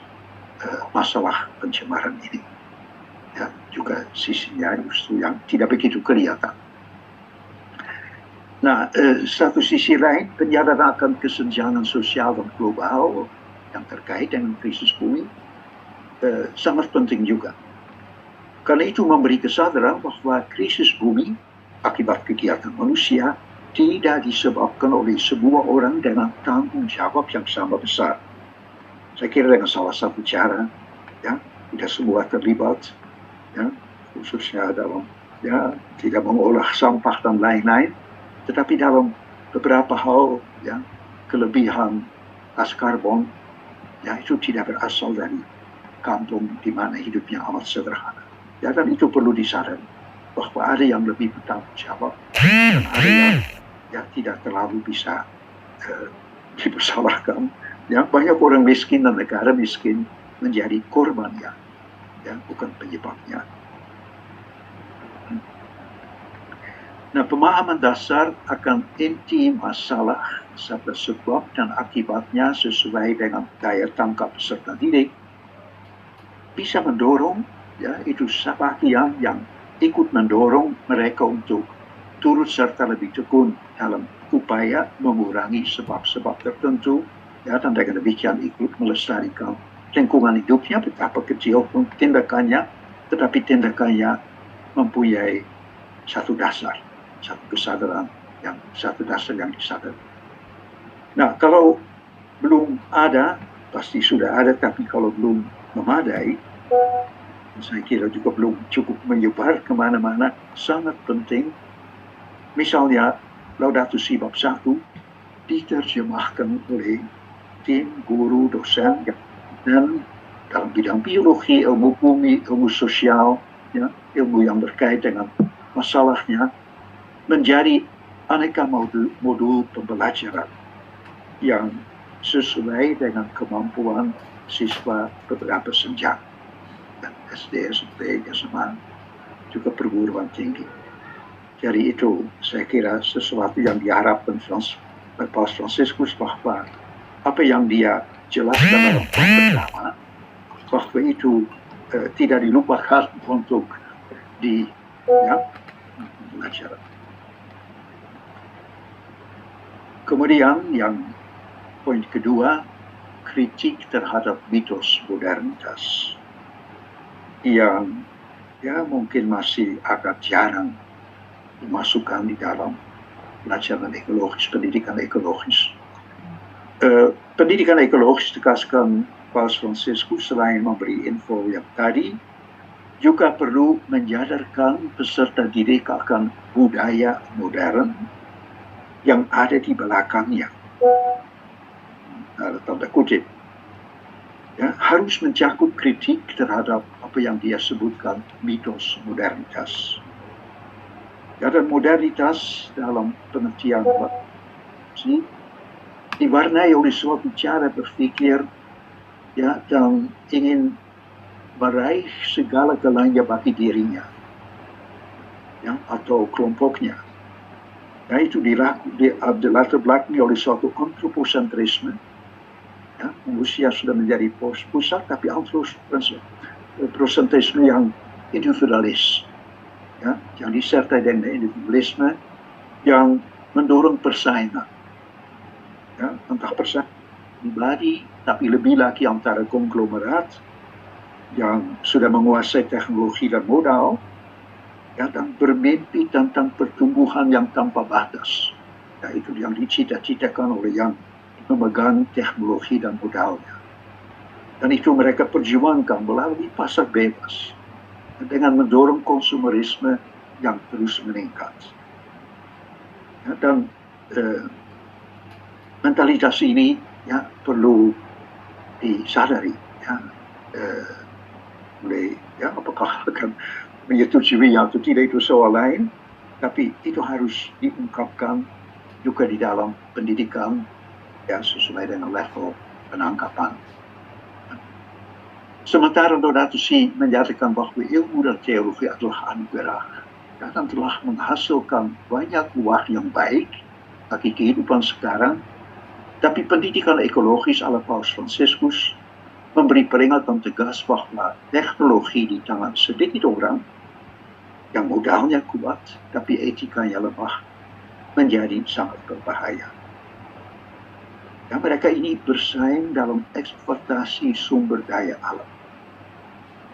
S6: masalah pencemaran ini. Juga sisinya justru yang tidak begitu kelihatan. Nah, satu sisi lain, penyadaran akan kesenjangan sosial dan global yang terkait dengan krisis bumi sangat penting juga. Karena itu memberi kesadaran bahwa krisis bumi akibat kegiatan manusia tidak disebabkan oleh sebuah orang dengan tanggung jawab yang sama besar. Saya kira dengan salah satu cara, tidak semua terlibat, khususnya dalam tidak mengolah sampah dan lain-lain, tetapi dalam beberapa hal, kelebihan gas karbon, itu tidak berasal dari kampung di mana hidupnya amat sederhana. Dan itu perlu disadari bahwa ada yang lebih bertanggung jawab dan ada yang tidak terlalu bisa dipersalahkan. Banyak orang miskin dan negara miskin menjadi korbannya, bukan penyebabnya. Nah, pemahaman dasar akan inti masalah serta sebab dan akibatnya sesuai dengan daya tangkap peserta didik bisa mendorong itu sebagian yang ikut mendorong mereka untuk turut serta lebih tekun dalam upaya mengurangi sebab-sebab tertentu, dan dengan demikian ikut melestarikan lingkungan hidupnya. Betapa kecil pun tindakannya, tetapi tindakannya mempunyai satu dasar, satu kesadaran, satu dasar yang disadari. Nah, kalau belum ada, pasti sudah ada, tapi kalau belum memadai, saya kira juga belum cukup menyebar kemana-mana, sangat penting. Misalnya, Laudato Si bab 1 diterjemahkan oleh tim guru, dosen, dan dalam bidang biologi, ilmu bumi, ilmu sosial, ilmu yang berkait dengan masalahnya, menjadi aneka modul pembelajaran yang sesuai dengan kemampuan siswa beberapa jenjang, SD, SMP, SMA, juga perguruan tinggi. Jadi itu saya kira sesuatu yang diharapkan Paus Fransiskus, bahwa apa yang dia jelaskan dalam pertama, bahwa itu tidak dilupakan untuk belajar. Kemudian yang poin kedua, kritik terhadap mitos modernitas yang mungkin masih agak jarang dimasukkan di dalam pelajaran ekologis, pendidikan ekologis. Pendidikan ekologis, tegaskan Paus Fransiskus, selain memberi info yang tadi, juga perlu menyadarkan peserta didik akan budaya modern yang ada di belakangnya. Tanda kutip. Harus mencakup kritik terhadap apa yang dia sebutkan mitos modernitas. Dan modernitas dalam pengertian diwarnai oleh suatu cara berpikir yang ingin meraih segala-galanya bagi dirinya atau kelompoknya. Itu dilatar belakangi oleh suatu antroposentrisme Ya, manusia sudah menjadi pusat, tapi prosentisme yang individualis, ya, yang disertai dengan individualisme yang mendorong persaingan, ya, entah persaingan pribadi, tapi lebih lagi antara konglomerat yang sudah menguasai teknologi dan modal, ya, dan bermimpi tentang pertumbuhan yang tanpa batas. Ya, itu yang dicita-citakan oleh yang memegang teknologi dan modalnya. Dan itu mereka perjuangkan melalui pasar bebas dengan mendorong konsumerisme yang terus meningkat. Ya, dan mentalitas ini, ya, perlu disadari, ya, ya, apakah akan menyetujui atau tidak itu soal lain, tapi itu harus diungkapkan juga di dalam pendidikan, ya, sesuai dengan level penangkapan. Sementara Laudato Si menyatakan bahwa ilmu dan teologi adalah anugerah, ya, dan telah menghasilkan banyak buah yang baik bagi kehidupan sekarang, tapi pendidikan ekologis ala Paus Fransiskus memberi peringatan tegas bahwa teknologi di tangan sedikit orang yang modalnya kuat tapi etikanya lemah menjadi sangat berbahaya. Ya, mereka ini bersaing dalam eksploitasi sumber daya alam.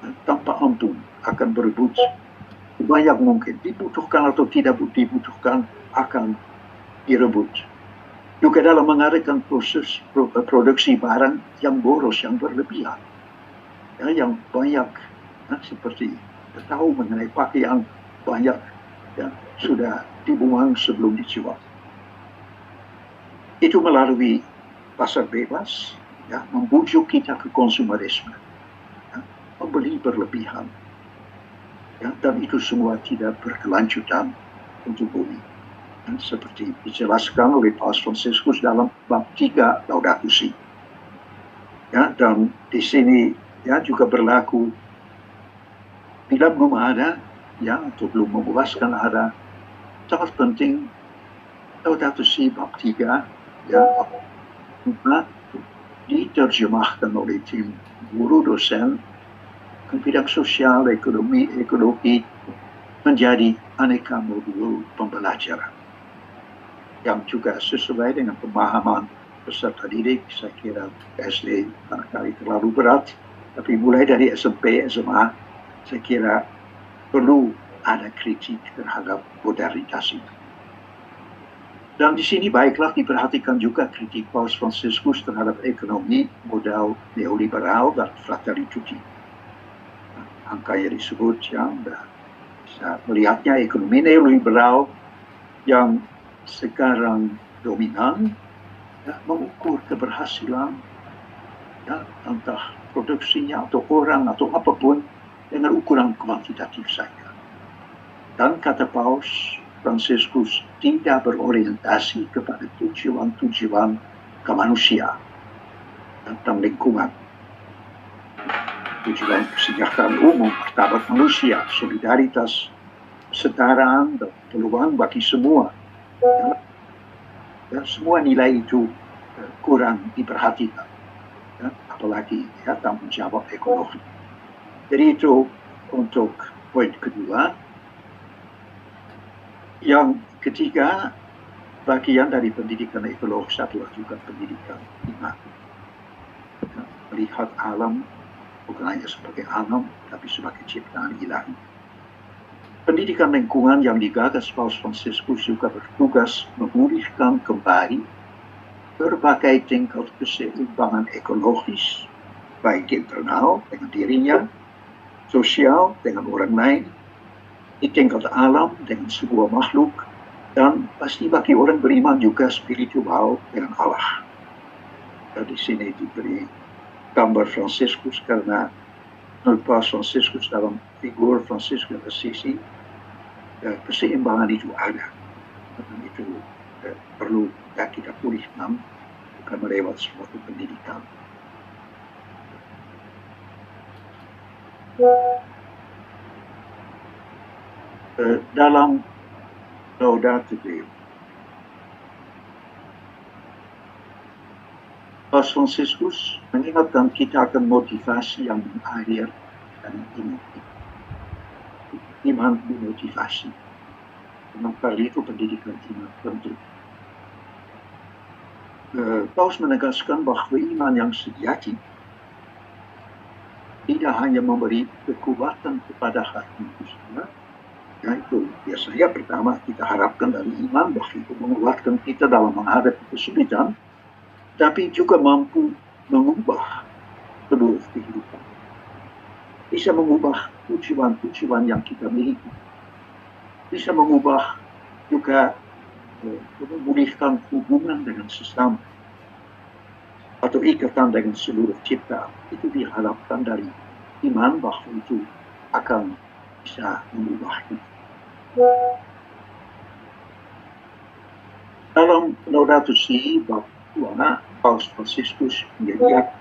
S6: Dan tanpa ampun akan berebut sebanyak mungkin, dibutuhkan atau tidak dibutuhkan akan direbut. Juga dalam mengadakan proses produksi barang yang boros, yang berlebihan, ya, yang banyak, ya, seperti kita tahu mengenai pakaian banyak, ya, sudah dibuang sebelum dijual. Itu melalui pasar bebas, ya, membujuk kita ke konsumerisme, ya, membeli berlebihan, ya, dan itu semua tidak berkelanjutan untuk bumi. Dan seperti dijelaskan oleh Paus Fransiskus dalam bab 3 Laudato Si. Ya, dan di sini, ya, juga berlaku bila belum ada, ya, atau belum memuaskan ada, sangat penting Laudato Si bab 3, ya, diterjemahkan oleh tim guru dosen ke bidang sosial, ekonomi, ekologi menjadi aneka modul pembelajaran yang juga sesuai dengan pemahaman peserta didik. Saya kira SD barangkali terlalu berat, tapi mulai dari SMP, SMA, saya kira perlu ada kritik terhadap modernitas itu. Dan di sini baiklah diperhatikan juga kritik Paus Fransiskus terhadap ekonomi modal neoliberal dan Fratelli Tutti. Angka yang disebut, yang bisa melihatnya ekonomi neoliberal yang sekarang dominan, ya, mengukur keberhasilan, ya, entah produksinya atau orang atau apapun dengan ukuran kuantitatif saja. Dan kata Paus Fransiskus tidak berorientasi kepada tujuan-tujuan kemanusiaan tentang lingkungan, tujuan kesejahteraan umum, martabat manusia, solidaritas, kesetaraan dan peluang bagi semua. Ya, semua nilai itu kurang diperhatikan, ya, apalagi, ya, tanggung jawab ekologi. Jadi itu untuk poin kedua. Yang ketiga, bagian dari pendidikan ekologis adalah juga pendidikan iman. Ya, melihat alam bukan hanya sebagai alam, tapi sebagai ciptaan ilahi. Pendidikan lingkungan yang digagas Paus Fransiskus juga bertugas memulihkan kembali berbagai tingkat keseimbangan ekologis, baik internal dengan dirinya, sosial dengan orang lain, di tingkat alam dengan sebuah makhluk, dan pasti bagi orang beriman juga spiritual dengan Allah. Dan di sini diberi gambar Fransiskus karena menurut Paus Fransiskus dalam figur Fransiskus Assisi, keseimbangan itu ada, dan itu perlu, ya, kita pulihkan bukan melewat suatu pendidikan. Dalam Laudato Si, Paus Fransiskus mengingatkan kita akan motivasi yang mengalir dan iman. Iman dimotivasi. Maka itu pendidikan iman penting. Paus menegaskan bahwa iman yang sejati tidak hanya memberi kekuatan kepada hati kita, yaitu biasanya pertama kita harapkan dari iman bahwa itu menguatkan kita dalam menghadapi kesulitan, tapi juga mampu mengubah seluruh kehidupan. Bisa mengubah tujuan-tujuan yang kita miliki. Bisa mengubah juga memulihkan hubungan dengan sesama atau ikatan dengan seluruh cipta. Itu diharapkan dari iman bahwa itu akan bisa mengubahnya. Dalam Laudato Si bab 2, Paus Fransiskus menyediakan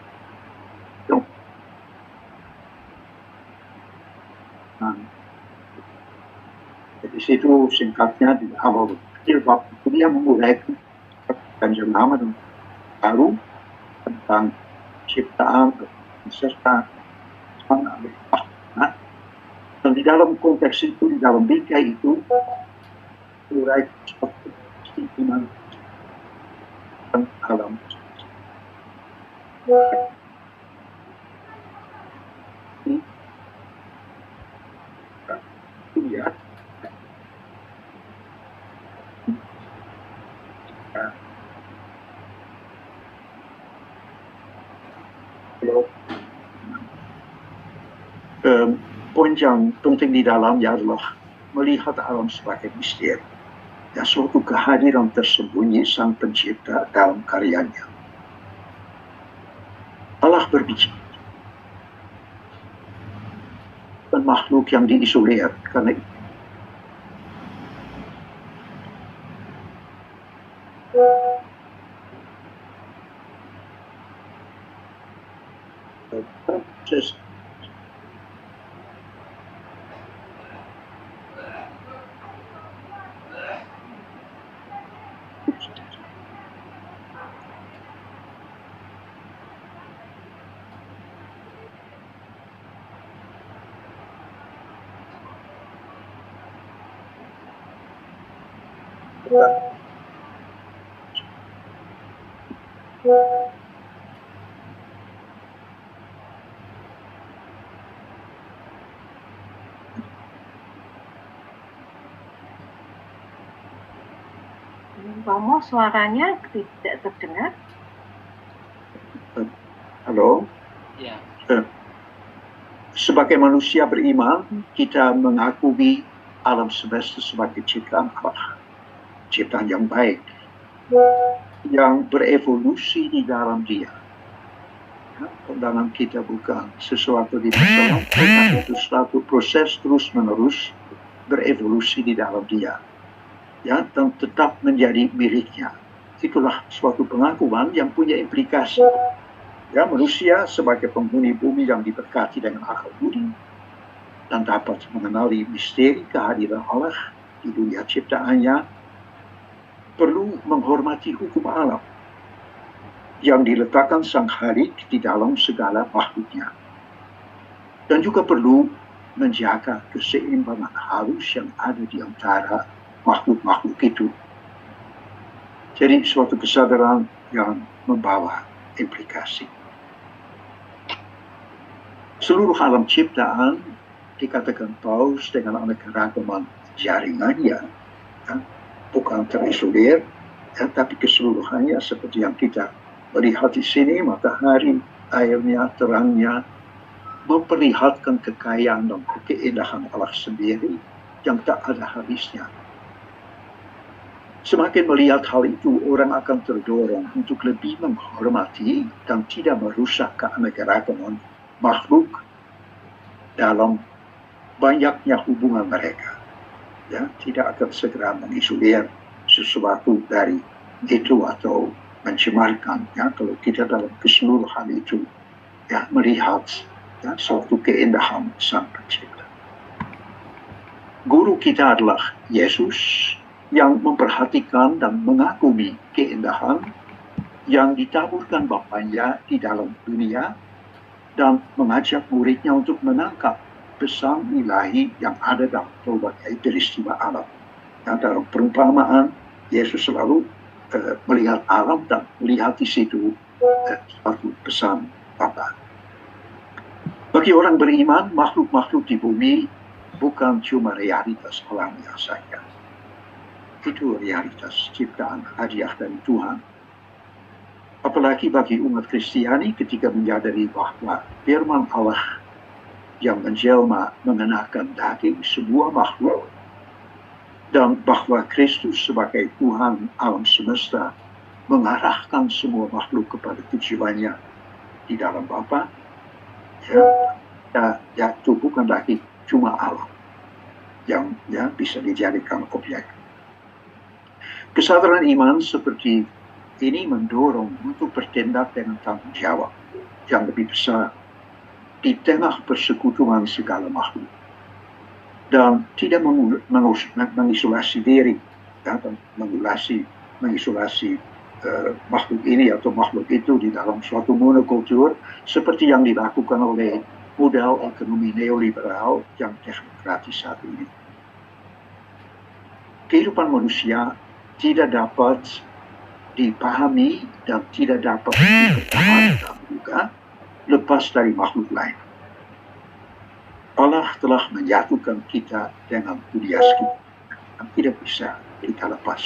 S6: di situ singkatnya di awal bab itu dia menguraikan penjelasan baru tentang ciptaan serta dan di dalam konteks itu, di dalam bingkai itu menguraikan seperti iman dan alam. Ya. Poin yang penting di dalamnya adalah melihat alam sebagai misteri. Ya, suatu kehadiran tersembunyi Sang Pencipta dalam karyanya. Allah berbicara. Dan makhluk yang diisolir karena itu. Proses
S1: Romo, suaranya tidak terdengar.
S6: Halo?
S5: Ya.
S6: Sebagai manusia beriman, kita mengakui alam semesta sebagai ciptaan Allah. Ciptaan yang baik, yang berevolusi di dalam dia. Ya, pandangan kita bukan sesuatu di masa lalu, tapi itu suatu proses terus-menerus berevolusi di dalam dia. Ya, dan tetap menjadi miliknya. Itulah suatu pengakuan yang punya implikasi. Ya, manusia sebagai penghuni bumi yang diberkati dengan akal budi dan dapat mengenali misteri kehadiran Allah di dunia ciptaannya, perlu menghormati hukum alam yang diletakkan Sang Khalik di dalam segala makhluknya. Dan juga perlu menjaga keseimbangan halus yang ada di antara makhluk-makhluk itu. Jadi suatu kesadaran yang membawa implikasi. Seluruh alam ciptaan dikatakan Paus dengan aneka-ragaman jaringannya, ya, bukan terisolir, ya, tapi keseluruhannya seperti yang kita lihat di sini, matahari, airnya, terangnya, memperlihatkan kekayaan dan keindahan Allah sendiri yang tak ada habisnya. Semakin melihat hal itu, orang akan terdorong untuk lebih menghormati dan tidak merusak keanekaragaman makhluk dalam banyaknya hubungan mereka. Ya, tidak akan segera mengisolir sesuatu dari itu atau mencemarkan. Ya, kalau kita dalam keseluruhan itu, ya, melihat, ya, suatu keindahan Sang Pencipta. Guru kita adalah Yesus, yang memperhatikan dan mengagumi keindahan yang ditaburkan Bapaknya di dalam dunia dan mengajak muridnya untuk menangkap pesan ilahi yang ada dalam berbagai peristiwa alam. Dan dalam perumpamaan, Yesus selalu melihat alam dan melihat di situ satu pesan Bapa. Bagi orang beriman, makhluk-makhluk di bumi bukan cuma realitas alamiah saja. Itu realitas ciptaan hadiah dari Tuhan. Apalagi bagi umat Kristiani ketika menyadari bahwa firman Allah yang menjelma mengenakan daging sebuah makhluk dan bahwa Kristus sebagai Tuhan alam semesta mengarahkan semua makhluk kepada tujuannya di dalam Bapa, ya itu bukan lagi cuma alam yang bisa dijadikan objek. Kesadaran iman seperti ini mendorong untuk bertindak dengan tanggung jawab yang lebih besar di tengah persekutuan segala makhluk dan tidak mengisolasi diri dan mengisolasi makhluk ini atau makhluk itu di dalam suatu monokultur seperti yang dilakukan oleh model ekonomi neoliberal yang teknokratis saat ini. Kehidupan manusia tidak dapat dipahami dan tidak dapat dipertahankan juga lepas dari makhluk lain. Allah telah menyatukan kita dengan dunia sekitar dan tidak bisa kita lepas.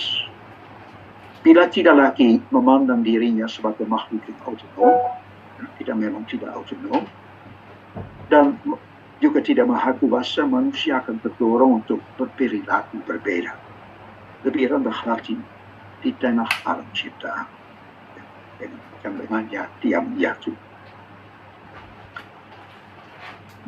S6: Bila tidak lagi memandang dirinya sebagai makhluk yang autonom, tidak autonom, dan juga tidak maha kuasa, manusia akan terdorong untuk berperilaku berbeda, lebih rendah hati di tengah alam ciptaan yang dengannya dia menyatu.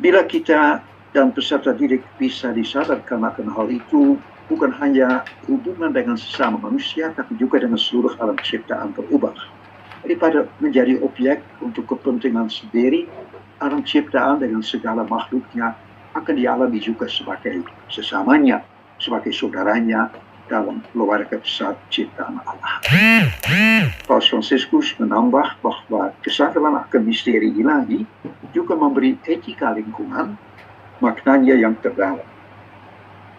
S6: Bila kita dan peserta didik bisa disadarkan akan hal itu, bukan hanya hubungan dengan sesama manusia, tapi juga dengan seluruh alam ciptaan berubah. Daripada menjadi objek untuk kepentingan sendiri, alam ciptaan dengan segala makhluknya akan dialami juga sebagai sesamanya, sebagai saudaranya, dalam keluarga besar ciptaan Allah. Paus Fransiskus menambah bahwa kesadaran akan misteri ilahi juga memberi etika lingkungan maknanya yang terdalam.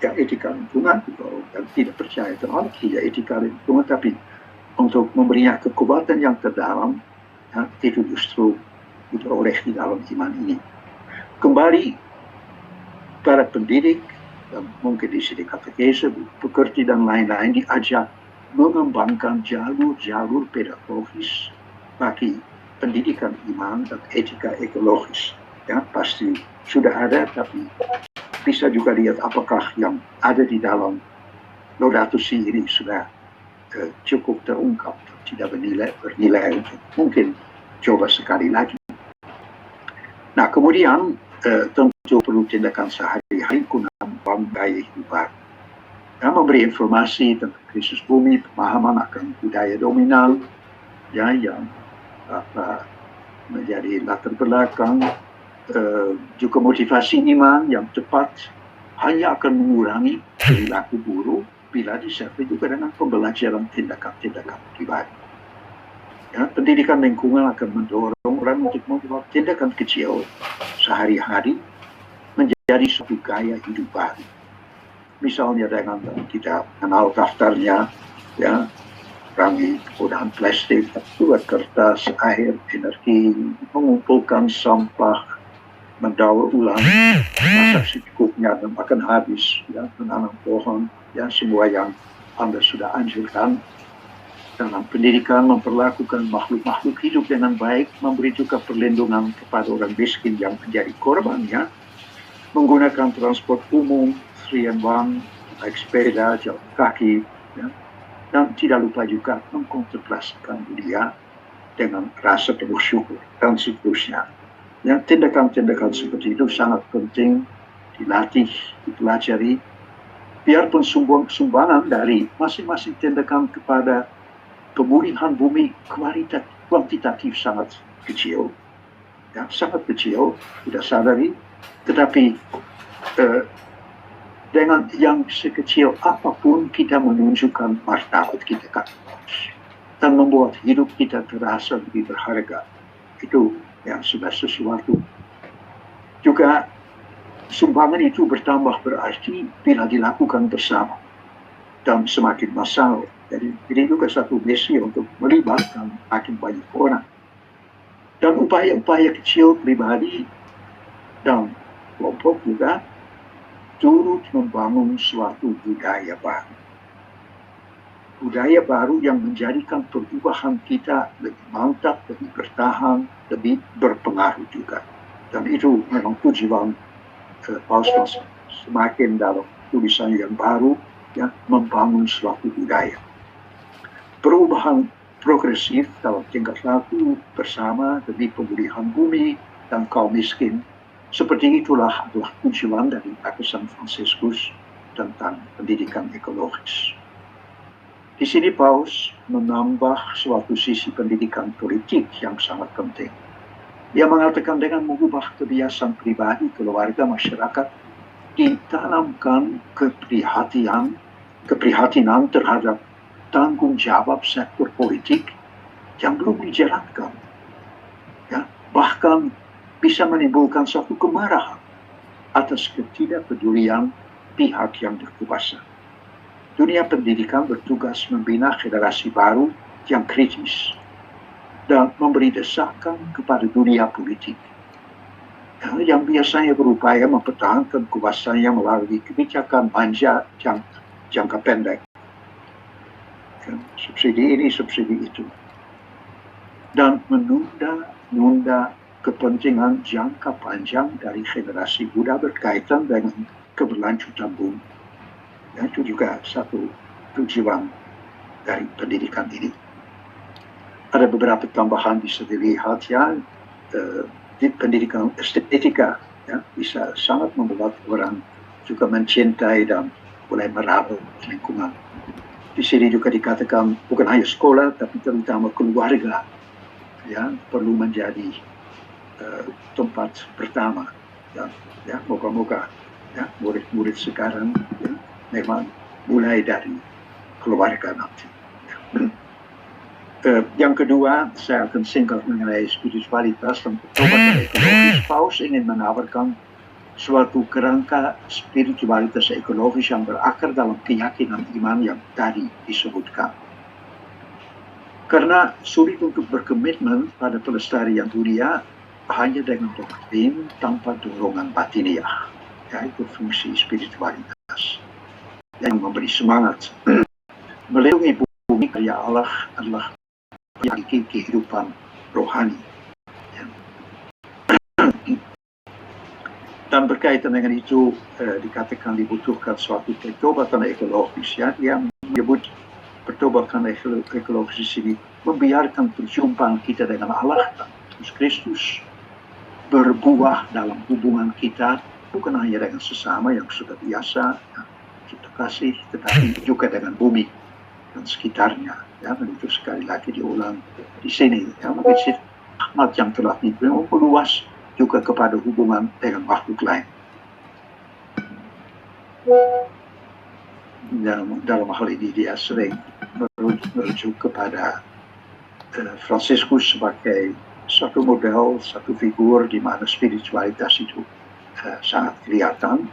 S6: Ya, etika lingkungan, kalau tidak percaya terhadap etika lingkungan, tapi untuk memberinya kekuatan yang terdalam, ya, itu justru diperoleh di dalam iman ini. Kembali para pendidik, dan mungkin di sini katekese, pekerti dan lain-lain diajak mengembangkan jalur-jalur pedagogis bagi pendidikan iman dan etika ekologis. Ya, pasti sudah ada, tapi bisa juga lihat apakah yang ada di dalam Laudato Si ini sudah cukup terungkap, tidak bernilai untuk mungkin coba sekali lagi. Nah, kemudian tentu perlu tindakan sehari-hari guna membangun gaya hidup baru. Ya, memberi informasi tentang krisis bumi, pemahaman akan budaya dominan, ya, yang menjadi latar belakang, juga motivasi iman yang tepat hanya akan mengurangi perilaku buruk bila disertai juga dengan pembelajaran tindakan-tindakan pribadi. Ya, pendidikan lingkungan akan mendorong orang untuk membuat tindakan kecil sehari-hari menjadi suatu gaya hidup baru. Misalnya dengan kita kenal daftarnya, ya, kurangi penggunaan plastik, buat kertas, air, energi, mengumpulkan sampah, mendaur ulang, masak secukupnya dan makan habis, ya, menanam pohon, ya, semua yang Anda sudah anjurkan. Dalam pendidikan memperlakukan makhluk-makhluk hidup dengan baik, memberi juga perlindungan kepada orang miskin yang menjadi korbannya, menggunakan transport umum, 3-in-1, naik sepeda, jalan kaki, ya, dan tidak lupa juga mengkontemplasikan dunia dengan rasa penuh syukur dan seterusnya. Ya, tindakan-tindakan seperti itu sangat penting dilatih, dipelajari, biarpun sumbangan dari masing-masing tindakan kepada pemulihan bumi kuantitatif sangat kecil, ya, sangat kecil, tidak sadari, tetapi dengan yang sekecil apapun kita menunjukkan martabat kita kan. dan membuat hidup kita terasa lebih berharga. Itu yang sudah sesuatu. Juga sumbangan itu bertambah berarti bila dilakukan bersama dan semakin massal. Jadi juga satu misi untuk melibatkan makin banyak orang. Dan upaya-upaya kecil pribadi dan kelompok juga turut membangun suatu budaya baru. Budaya baru yang menjadikan perubahan kita lebih mantap, lebih bertahan, lebih berpengaruh juga. Dan itu memang tujuan Paus Franciscus semakin dalam tulisan yang baru, ya, membangun suatu budaya. Perubahan progresif dalam tingkat laku bersama demi pemulihan bumi dan kaum miskin. Seperti itulah adalah tujuan dari Pakusan Franciscus tentang pendidikan ekologis. Di sini Paus menambah suatu sisi pendidikan politik yang sangat penting. Dia mengatakan dengan mengubah kebiasaan pribadi, keluarga, masyarakat, ditanamkan keprihatinan terhadap tanggung jawab sektor politik yang belum dijalankan. Ya, bahkan bisa menimbulkan suatu kemarahan atas ketidakpedulian pihak yang berkuasa. Dunia pendidikan bertugas membina generasi baru yang kritis dan memberi desakan kepada dunia politik yang biasanya berupaya mempertahankan kuasanya melalui kebijakan manja jangka pendek. Subsidi ini, subsidi itu. Dan menunda kepentingan jangka panjang dari generasi muda berkaitan dengan keberlanjutan bumi. Ya, itu juga satu tujuan dari pendidikan ini. Ada beberapa tambahan bisa dilihat, ya, di pendidikan estetika, ya, bisa sangat membuat orang juga mencintai dan mulai merawat lingkungan. Di sini juga dikatakan bukan hanya sekolah, tapi terutama keluarga, ya, perlu menjadi tempat pertama. Dan ya, moga-moga, ya, murid-murid sekarang, ya, memang mulai dari keluarga nanti. Yang kedua, saya akan singkat mengenai spiritualitas dan pertobatan ekologis. Paus ingin menawarkan suatu kerangka spiritualitas ekologis yang berakar dalam keyakinan iman yang tadi disebutkan. Karena sulit untuk berkomitmen pada pelestarian dunia hanya dengan doktrin tanpa dorongan batiniah, yaitu fungsi spiritualitas yang memberi semangat. Melindungi bumi karya Allah adalah bagi kehidupan rohani. Dan berkaitan dengan itu dikatakan dibutuhkan suatu pertobatan ekologis, ya, yang menyebut pertobatan ekologis di sini membiarkan perjumpaan kita dengan Allah dan Kristus berbuah dalam hubungan kita, bukan hanya dengan sesama yang sudah biasa, ya, kita kasih, tetapi juga dengan bumi dan sekitarnya. Ya, dan itu sekali lagi diulang di sini. Ya, mengisi rahmat yang telah diberi meluas juga kepada hubungan dengan makhluk lain. Dalam hal ini dia sering merujuk kepada Franciscus sebagai satu model, satu figur di mana spiritualitas itu sangat kelihatan.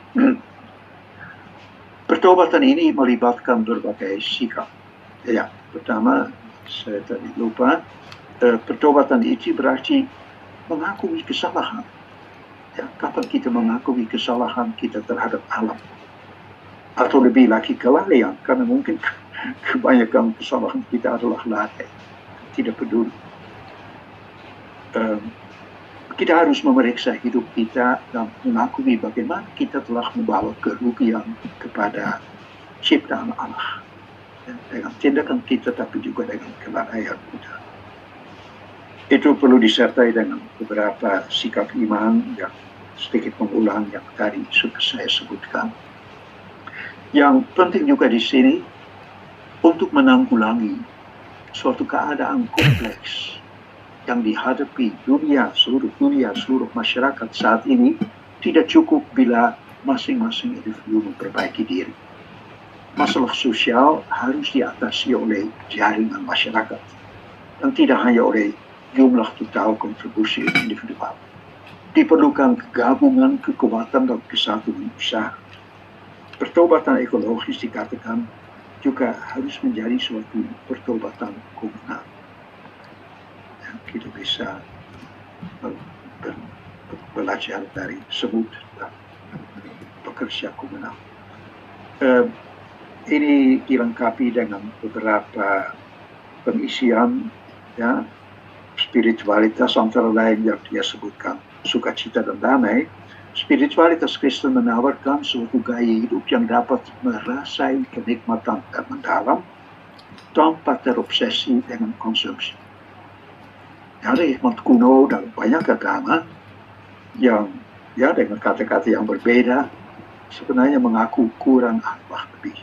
S6: Pertobatan ini melibatkan berbagai sikap. Ya, pertama, saya tadi lupa, pertobatan itu berarti mengakui kesalahan. Ya, kapan kita mengakui kesalahan kita terhadap alam? Atau lebih lagi kelalaian, karena mungkin kebanyakan kesalahan kita adalah lalai, tidak peduli. Kita harus memeriksa hidup kita dan mengakui bagaimana kita telah membawa kerugian kepada ciptaan Allah. Dengan tindakan kita, tapi juga dengan kelalaian kita. Itu perlu disertai dengan beberapa sikap iman yang sedikit mengulang yang tadi sudah saya sebutkan. Yang penting juga di sini untuk menanggulangi suatu keadaan kompleks yang dihadapi seluruh dunia, seluruh masyarakat saat ini, tidak cukup bila masing-masing individu memperbaiki diri. masalah sosial harus diatasi oleh jaringan masyarakat dan tidak hanya oleh jumlah total kontribusi individual. Diperlukan gabungan kekuatan dan kesatuan usaha. Pertobatan ekologis dikatakan juga harus menjadi suatu pertobatan komunal. Dan kita bisa belajar dari sebut dan pekerja komunal. Ini dilengkapi dengan beberapa pengisian, ya, spiritualitas antara lain yang dia sebutkan sukacita dan damai. Spiritualitas Kristen menawarkan suatu gaya hidup yang dapat merasai kenikmatan yang mendalam tanpa terobsesi dengan konsumsi. Ada hikmat kuno dalam banyak agama yang, ya, dengan kata-kata yang berbeda sebenarnya mengaku kurang apa lebih.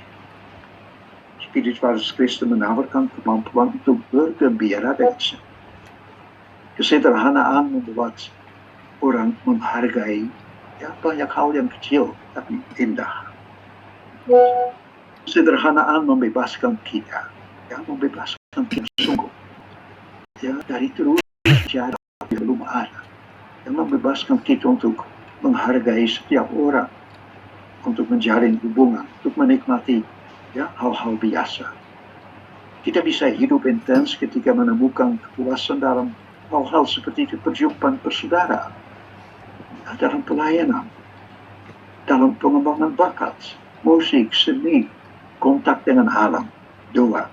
S6: Spiritualitas Kristen menawarkan kemampuan untuk bergembira dengan kesederhanaan membuat orang menghargai, ya, banyak hal yang kecil tapi indah. Kesederhanaan membebaskan kita, ya, membebaskan kita sungguh, ya, dari terus jarak yang belum ada, yang membebaskan kita untuk menghargai setiap orang, untuk menjalin hubungan, untuk menikmati, ya, hal-hal biasa. Kita bisa hidup intens ketika menemukan kepuasan dalam hal-hal seperti itu, perjumpaan persaudaraan, dalam pelayanan, dalam pengembangan bakat, musik, seni, kontak dengan alam, doa.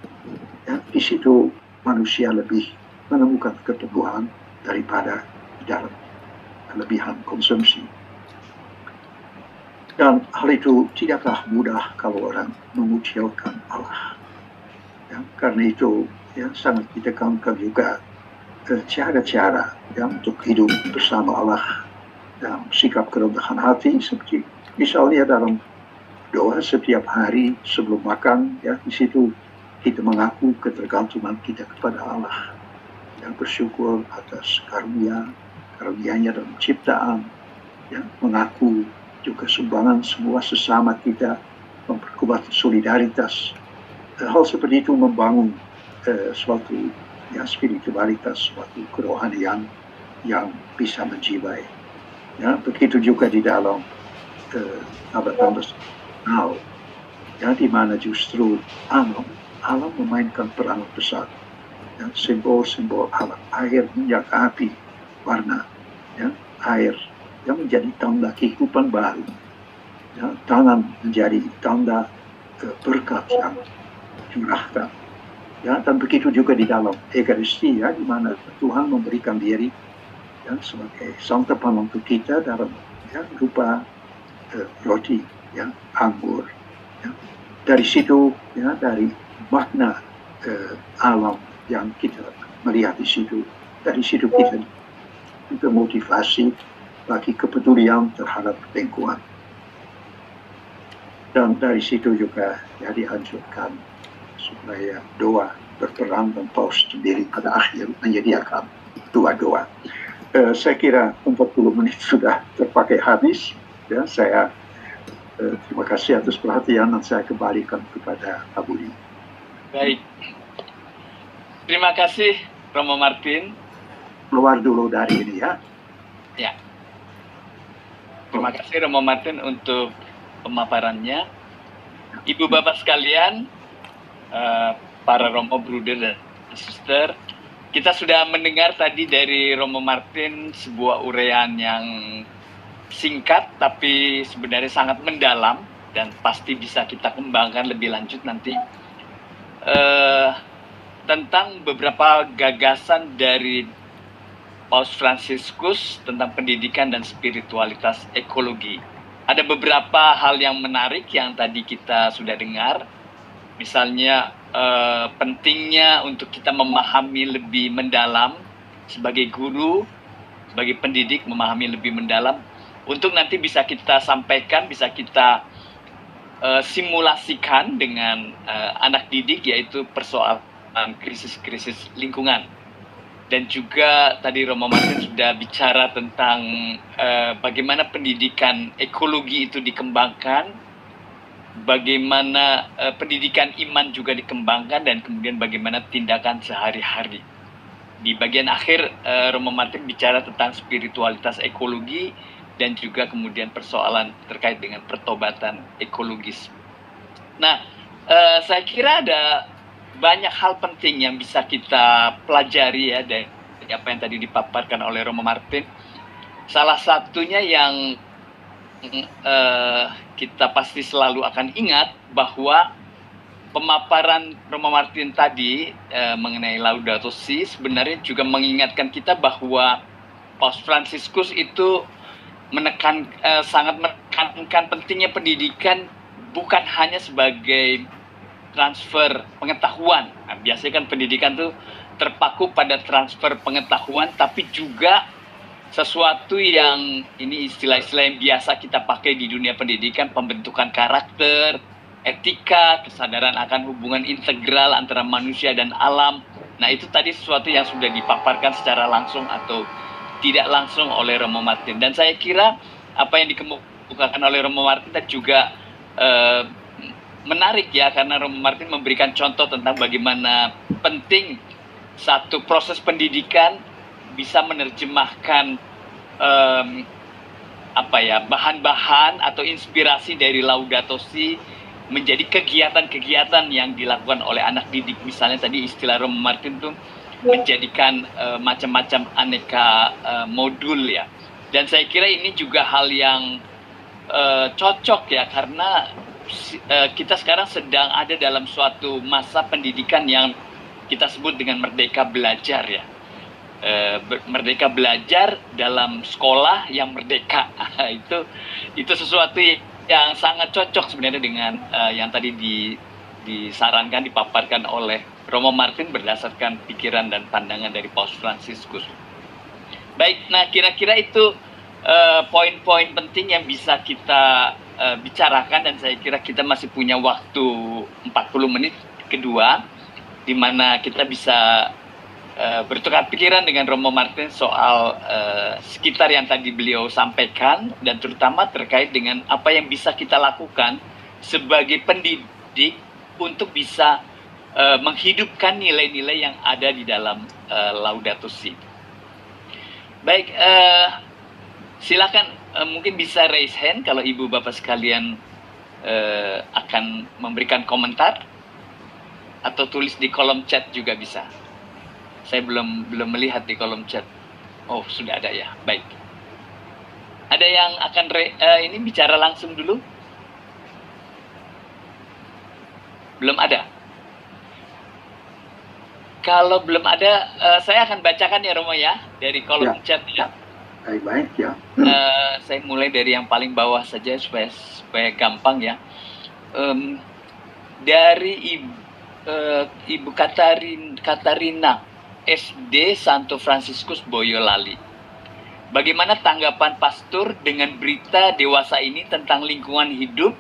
S6: Ya, di situ manusia lebih menemukan keteguhan daripada dalam kelebihan konsumsi. Dan hal itu tidaklah mudah kalau orang mengucilkan Allah. Ya, karena itu, ya, sangat ditekankan juga cara-cara, ya, untuk hidup bersama Allah dalam sikap kerendahan hati, seperti misalnya dalam doa setiap hari sebelum makan, ya, di situ kita mengaku ketergantungan kita kepada Allah, yang bersyukur atas karunia-nya dalam ciptaan, ya, mengaku juga sumbangan semua sesama kita, memperkuat solidaritas. Hal seperti itu membangun suatu, ya, spiritualitas, suatu kerohanian yang bisa menjiwai. Ya, begitu juga di dalam abad-abad now, ya, di mana justru alam memainkan peran besar. Ya, simbol-simbol alam, air, minyak, api, warna, ya, air yang menjadi tanda kehidupan baru. Ya, tangan menjadi tanda berkat yang curahkan. Ya, dan begitu juga di dalam Ekaristi, ya, di mana Tuhan memberikan diri, ya, sebagai santapan untuk kita dalam, ya, rupa roti, ya, anggur. Ya. Dari situ, ya, dari makna alam yang kita melihat di situ, dari situ kita motivasi bagi kepedulian terhadap lingkungan. Dan dari situ juga, ya, dianjurkan supaya doa berperan dan Paus sendiri pada akhir menyediakan doa-doa. Saya kira 40 menit sudah terpakai habis. Ya, saya terima kasih atas perhatian dan saya kembalikan kepada Pak Budi.
S5: Baik. Terima kasih Romo Martin.
S6: Keluar dulu dari ini, ya.
S5: Ya. Terima kasih Romo Martin untuk pemaparannya. Ibu Bapak sekalian, para Romo Bruder dan Sister, kita sudah mendengar tadi dari Romo Martin sebuah uraian yang singkat tapi sebenarnya sangat mendalam dan pasti bisa kita kembangkan lebih lanjut nanti tentang beberapa gagasan dari Paus Fransiskus tentang pendidikan dan spiritualitas ekologi. Ada beberapa hal yang menarik yang tadi kita sudah dengar, misalnya pentingnya untuk kita memahami lebih mendalam sebagai guru, sebagai pendidik, memahami lebih mendalam untuk nanti bisa kita sampaikan, bisa kita simulasikan dengan anak didik, yaitu persoalan krisis-krisis lingkungan. Dan juga tadi Romo Martin sudah bicara tentang bagaimana pendidikan ekologi itu dikembangkan bagaimana pendidikan iman juga dikembangkan, dan kemudian bagaimana tindakan sehari-hari. Di bagian akhir Romo Martin bicara tentang spiritualitas ekologi dan juga kemudian persoalan terkait dengan pertobatan ekologis. Nah, saya kira ada banyak hal penting yang bisa kita pelajari ya dari apa yang tadi dipaparkan oleh Romo Martin. Salah satunya yang kita pasti selalu akan ingat bahwa pemaparan Romo Martin tadi mengenai Laudato Si sebenarnya juga mengingatkan kita bahwa Paus Fransiskus itu sangat menekankan pentingnya pendidikan bukan hanya sebagai transfer pengetahuan. Nah, biasanya kan pendidikan tuh terpaku pada transfer pengetahuan, tapi juga sesuatu yang ini istilah-istilah yang biasa kita pakai di dunia pendidikan, pembentukan karakter, etika, kesadaran akan hubungan integral antara manusia dan alam. Nah, itu tadi sesuatu yang sudah dipaparkan secara langsung atau tidak langsung oleh Romo Martin. Dan saya kira apa yang dikemukakan oleh Romo Martin tadi juga menarik ya, karena Romo Martin memberikan contoh tentang bagaimana penting satu proses pendidikan bisa menerjemahkan bahan-bahan atau inspirasi dari Laudato Si menjadi kegiatan-kegiatan yang dilakukan oleh anak didik. Misalnya tadi istilah Romo Martin tuh menjadikan macam-macam aneka modul ya. Dan saya kira ini juga hal yang cocok ya, karena kita sekarang sedang ada dalam suatu masa pendidikan yang kita sebut dengan merdeka belajar ya. Merdeka belajar dalam sekolah yang merdeka. Itu sesuatu yang sangat cocok sebenarnya dengan yang tadi disarankan, dipaparkan oleh Romo Martin berdasarkan pikiran dan pandangan dari Paus Fransiskus. Baik, nah kira-kira itu poin-poin penting yang bisa kita bicarakan, dan saya kira kita masih punya waktu 40 menit kedua di mana kita bisa bertukar pikiran dengan Romo Martin soal sekitar yang tadi beliau sampaikan, dan terutama terkait dengan apa yang bisa kita lakukan sebagai pendidik untuk bisa menghidupkan nilai-nilai yang ada di dalam Laudato Si. Baik, silakan mungkin bisa raise hand kalau ibu bapak sekalian akan memberikan komentar, atau tulis di kolom chat juga bisa. Saya belum melihat di kolom chat. Oh, sudah ada ya. Baik. Ada yang akan ini bicara langsung dulu? Belum ada. Kalau belum ada, saya akan bacakan ya Romo ya dari kolom chat ya.
S6: Baik ya.
S5: Saya mulai dari yang paling bawah saja supaya gampang ya. Dari Ibu Katarina SD Santo Fransiskus Boyolali. Bagaimana tanggapan pastor dengan berita dewasa ini tentang lingkungan hidup,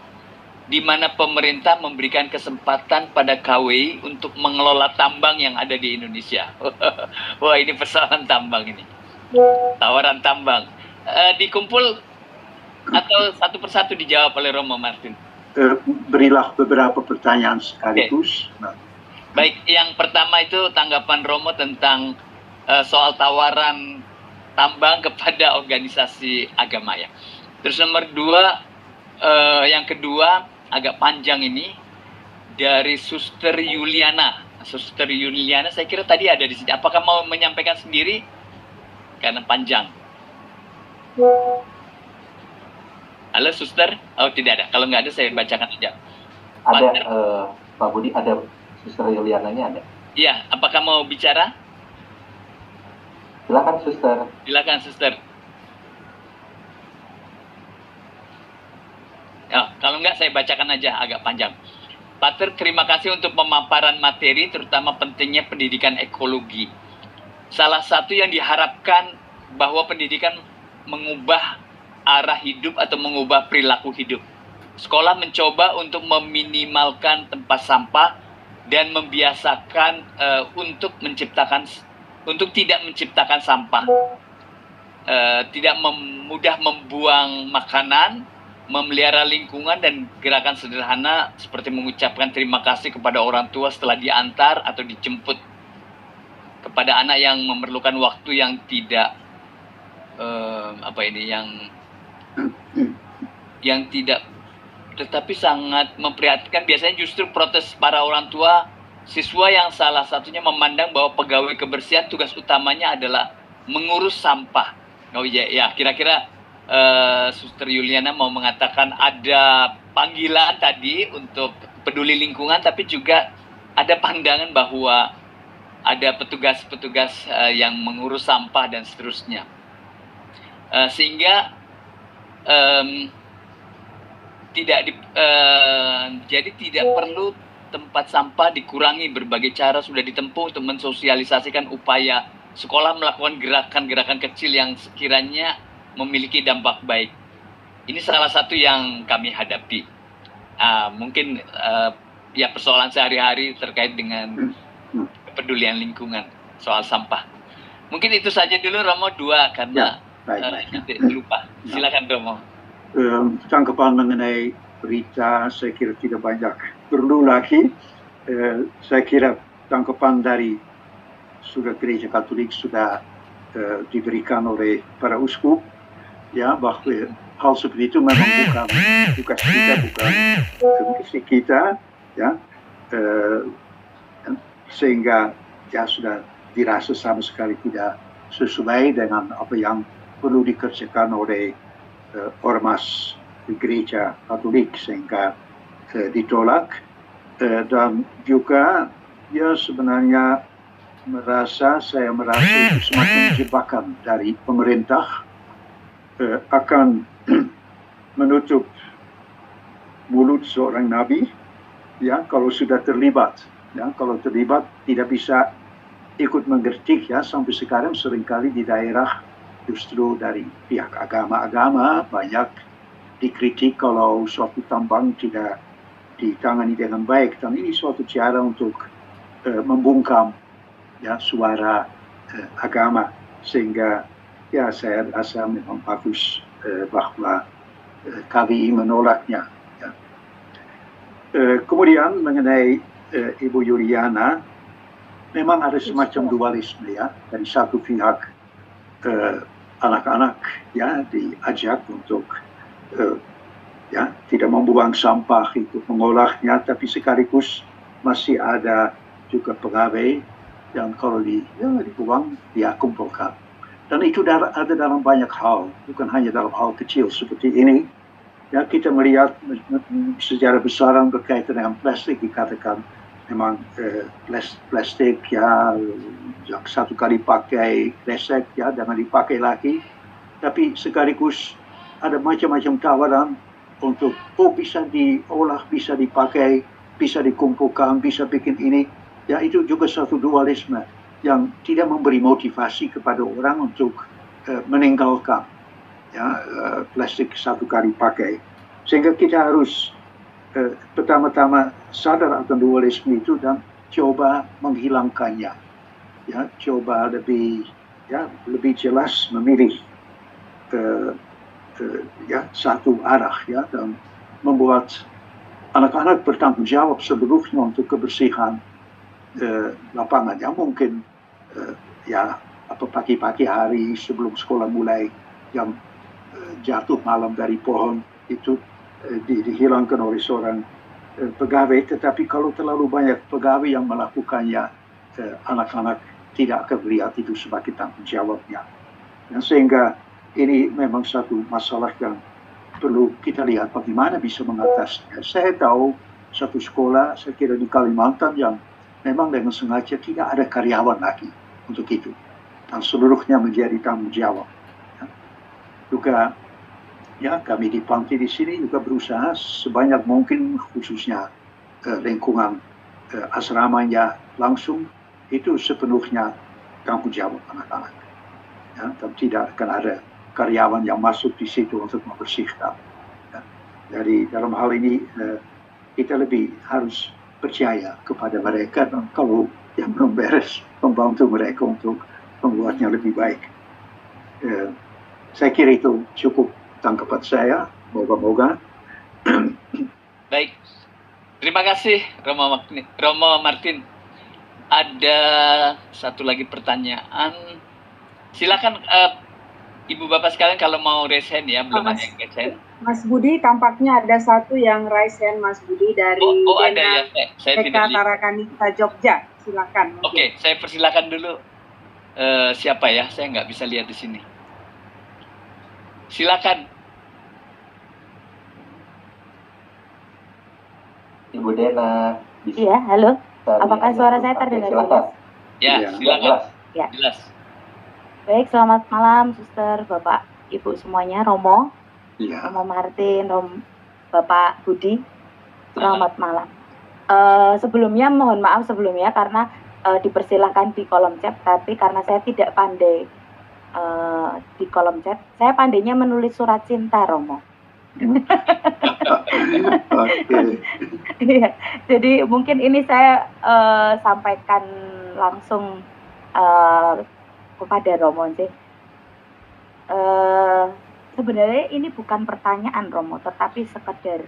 S5: di mana pemerintah memberikan kesempatan pada KWI untuk mengelola tambang yang ada di Indonesia? Wah, ini persoalan tambang ini. Tawaran tambang. Dikumpul atau satu persatu dijawab oleh Romo Martin?
S6: Berilah beberapa pertanyaan sekaligus.
S5: Okay. Baik, yang pertama itu tanggapan Romo tentang soal tawaran tambang kepada organisasi agama ya. Terus nomor 2, yang kedua agak panjang ini, dari Suster Yuliana. Suster Yuliana saya kira tadi ada di sini. Apakah mau menyampaikan sendiri? Karena panjang. Halo Suster? Oh tidak ada. Kalau nggak ada saya bacakan aja.
S7: Ada, Pak Budi, ada. Suster Yuliananya ada? Iya,
S5: apakah mau bicara?
S7: Silakan Suster.
S5: Silakan Suster. Ya, kalau enggak saya bacakan aja, agak panjang. Pater, terima kasih untuk pemaparan materi, terutama pentingnya pendidikan ekologi. Salah satu yang diharapkan bahwa pendidikan mengubah arah hidup atau mengubah perilaku hidup. Sekolah mencoba untuk meminimalkan tempat sampah dan membiasakan untuk tidak menciptakan sampah, tidak mudah membuang makanan, memelihara lingkungan dan gerakan sederhana seperti mengucapkan terima kasih kepada orang tua setelah diantar atau dijemput, kepada anak yang memerlukan waktu yang tidak yang tidak, tetapi sangat memprihatinkan. Biasanya justru protes para orang tua siswa yang salah satunya memandang bahwa pegawai kebersihan tugas utamanya adalah mengurus sampah. Oh iya, ya kira-kira Suster Yuliana mau mengatakan ada panggilan tadi untuk peduli lingkungan, tapi juga ada pandangan bahwa ada petugas-petugas yang mengurus sampah dan seterusnya. Sehingga jadi tidak perlu tempat sampah dikurangi. Berbagai cara sudah ditempuh untuk mensosialisasikan upaya sekolah melakukan gerakan-gerakan kecil yang sekiranya memiliki dampak baik. Ini salah satu yang kami hadapi. Mungkin ya persoalan sehari-hari terkait dengan kepedulian lingkungan soal sampah. Mungkin itu saja dulu Romo, 2 karena nanti lupa. Silakan Romo.
S6: Tanggapan mengenai berita saya kira tidak banyak perlu lagi. Saya kira tanggapan dari Gereja Katolik sudah diberikan oleh para uskup, ya, bahwa hal seperti itu memang bukan tugas kita, bukan komisi kita, ya, sehingga ya sudah dirasa sama sekali tidak sesuai dengan apa yang perlu dikerjakan oleh ormas Gereja Katolik, sehingga ditolak. Dan juga ya sebenarnya saya merasa itu semacam jebakan dari pemerintah akan menutup mulut seorang nabi, ya, kalau sudah terlibat, ya, kalau terlibat tidak bisa ikut mengerti, ya. Sampai sekarang seringkali di daerah justru dari pihak agama-agama banyak dikritik kalau suatu tambang tidak ditangani dengan baik, dan ini suatu cara untuk membungkam, ya, suara agama, sehingga ya saya rasa memang bagus bahwa KBI menolaknya, ya. Kemudian mengenai Ibu Yuliana, memang ada semacam dualisme, ya. Dari satu pihak anak-anak, ya, diajak untuk ya tidak membuang sampah, itu mengolahnya, tapi sekaligus masih ada juga pegawai yang kalau dibuang dia kumpulkan. Dan itu ada dalam banyak hal, bukan hanya dalam hal kecil seperti ini. Ya, kita melihat secara besar berkaitan dengan plastik, dikatakan memang plastik, ya, yang satu kali pakai, resek, ya, jangan dipakai lagi. Tapi sekaligus ada macam-macam tawaran untuk bisa diolah, bisa dipakai, bisa dikumpulkan, bisa bikin ini. Ya, itu juga satu dualisme yang tidak memberi motivasi kepada orang untuk meninggalkan, ya, plastik satu kali pakai. Sehingga kita harus pertama-tama sadar akan dualisme itu dan coba menghilangkannya, ya, coba lebih jelas memilih ya satu arah, ya, dan membuat anak-anak bertanggung jawab seluruhnya untuk kebersihan lapangan. Ya, mungkin ya pagi-pagi hari sebelum sekolah mulai yang jatuh malam dari pohon itu dihilangkan oleh seorang pegawai. Tetapi kalau terlalu banyak pegawai yang melakukannya, anak-anak tidak akan melihat itu sebagai tanggung jawabnya. Dan sehingga ini memang satu masalah yang perlu kita lihat bagaimana bisa mengatasinya. Saya tahu satu sekolah, saya kira di Kalimantan, yang memang dengan sengaja tidak ada karyawan lagi untuk itu, dan seluruhnya menjadi tanggung jawab. Ya. Juga ya kami di Panti di sini juga berusaha sebanyak mungkin, khususnya lingkungan asramanya langsung itu sepenuhnya tanggung jawab anak-anak. Ya, dan tidak akan ada karyawan yang masuk di situ untuk membersihkan. Ya. Jadi dalam hal ini kita lebih harus percaya kepada mereka, dan kalau yang belum beres, membantu mereka untuk membuatnya lebih baik. Saya kira itu cukup tanggapan saya, Moga-moga.
S5: Baik, terima kasih Romo Martin. Ada satu lagi pertanyaan. Silakan Ibu Bapak sekalian kalau mau raise hand ya, belum ada yang raise hand.
S2: Mas Budi, tampaknya ada satu yang raise hand, Mas Budi, dari
S5: ada ya, saya
S2: TK
S5: tidak lihat.
S2: Tarakanita Jogja. Silakan.
S5: Oke, saya persilakan dulu. Siapa ya? Saya nggak bisa lihat di sini. Silakan.
S7: Ibu Dena.
S8: Iya, halo. Apakah suara saya terdengar jelas?
S5: Ya, silakan.
S8: Ya.
S5: Jelas.
S8: Baik, selamat malam, Suster, Bapak, Ibu semuanya, Romo,
S6: Ya.
S8: Romo Martin, Bapak Budi. Selamat malam. Sebelumnya mohon maaf sebelumnya karena dipersilahkan di kolom chat, tapi karena saya tidak pandai di kolom chat, saya pandainya menulis surat cinta, Romo. Iya, jadi mungkin ini saya sampaikan langsung kepada Romo sih. Sebenarnya ini bukan pertanyaan Romo, tetapi sekedar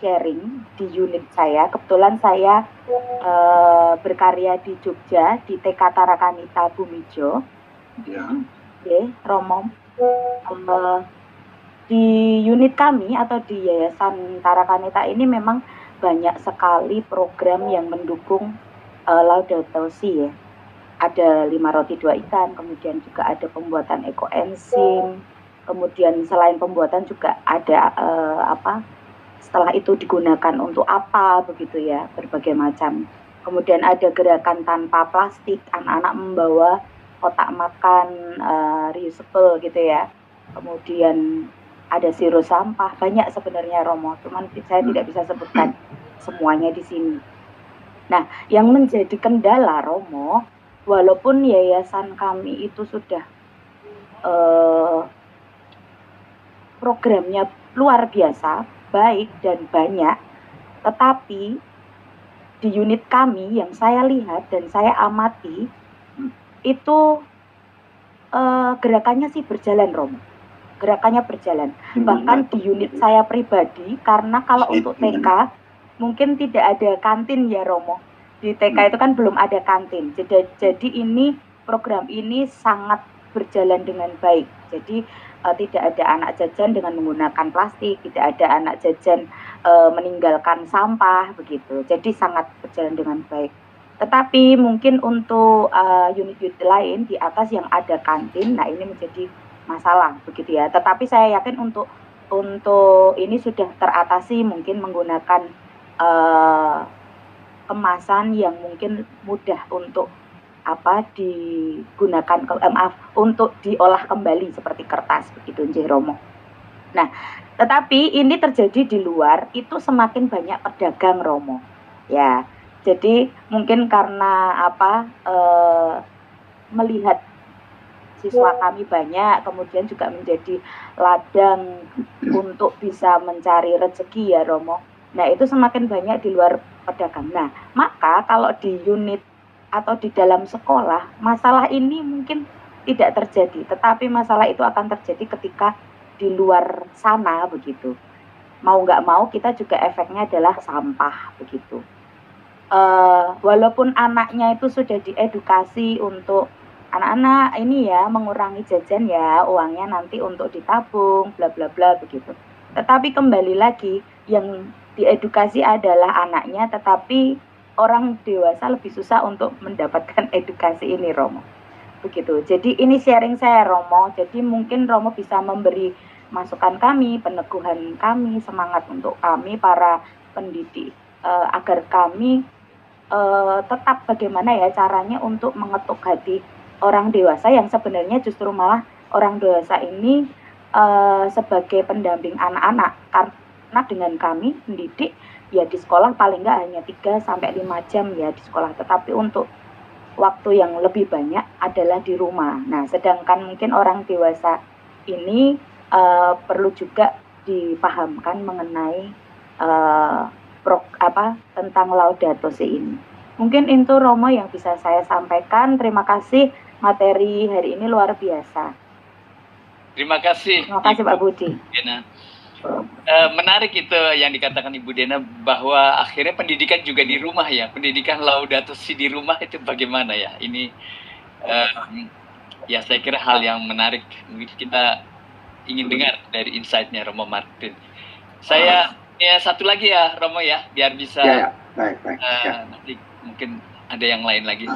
S8: sharing di unit saya. Kebetulan saya berkarya di Jogja di TK Tarakanita Bumijo.
S6: Ya.
S8: Oke, Romo. Di unit kami atau di Yayasan Tarakanita ini memang banyak sekali program yang mendukung Laudato Si ya. Ada 5 roti 2 ikan, kemudian juga ada pembuatan ekoenzim, kemudian selain pembuatan juga ada setelah itu digunakan untuk apa begitu ya, berbagai macam. Kemudian ada gerakan tanpa plastik, anak-anak membawa kotak makan reusable gitu ya. Kemudian ada zero sampah, banyak sebenarnya Romo, cuman saya tidak bisa sebutkan semuanya di sini. Nah, yang menjadi kendala Romo, walaupun yayasan kami itu sudah programnya luar biasa, baik dan banyak, tetapi di unit kami yang saya lihat dan saya amati, itu gerakannya sih berjalan Romo. Gerakannya berjalan. Bahkan di unit saya pribadi, karena kalau untuk TK, mungkin tidak ada kantin ya Romo. Di TK itu kan belum ada kantin. Jadi ini program ini sangat berjalan dengan baik. Jadi tidak ada anak jajan dengan menggunakan plastik, tidak ada anak jajan meninggalkan sampah begitu. Jadi sangat berjalan dengan baik. Tetapi mungkin untuk unit-unit lain di atas yang ada kantin, nah ini menjadi masalah begitu ya. Tetapi saya yakin untuk ini sudah teratasi, mungkin menggunakan kemasan yang mungkin mudah untuk digunakan untuk diolah kembali seperti kertas begitu nggih Romo. Nah, tetapi ini terjadi di luar itu semakin banyak pedagang Romo. Ya. Jadi mungkin karena melihat siswa kami banyak, kemudian juga menjadi ladang untuk bisa mencari rezeki ya Romo. Nah, itu semakin banyak di luar pedagang. Nah, maka kalau di unit atau di dalam sekolah, masalah ini mungkin tidak terjadi, tetapi masalah itu akan terjadi ketika di luar sana begitu. Mau nggak mau kita juga efeknya adalah sampah begitu. Walaupun anaknya itu sudah diedukasi untuk anak-anak ini ya mengurangi jajan ya, uangnya nanti untuk ditabung bla bla bla begitu. Tetapi kembali lagi yang diedukasi adalah anaknya, tetapi orang dewasa lebih susah untuk mendapatkan edukasi ini Romo. Begitu. Jadi ini sharing saya Romo. Jadi mungkin Romo bisa memberi masukan kami, peneguhan kami, semangat untuk kami para pendidik agar kami tetap bagaimana ya caranya untuk mengetuk hati orang dewasa yang sebenarnya justru malah orang dewasa ini sebagai pendamping anak-anak, karena dengan kami pendidik ya di sekolah paling nggak hanya 3-5 jam ya di sekolah, tetapi untuk waktu yang lebih banyak adalah di rumah. Nah, sedangkan mungkin orang dewasa ini perlu juga dipahamkan mengenai tentang Laudato Si ini. Mungkin itu Romo yang bisa saya sampaikan. Terima kasih, materi hari ini luar biasa.
S5: Terima kasih.
S8: Terima kasih Pak Budi.
S5: Menarik itu yang dikatakan Ibu Dena, bahwa akhirnya pendidikan juga di rumah ya, pendidikan Laudato Si di rumah itu bagaimana ya? Ini ya saya kira hal yang menarik, mungkin kita ingin dengar dari insight-nya Romo Martin. Saya ya satu lagi ya Romo ya, biar bisa
S6: baik.
S5: Nanti mungkin ada yang lain lagi.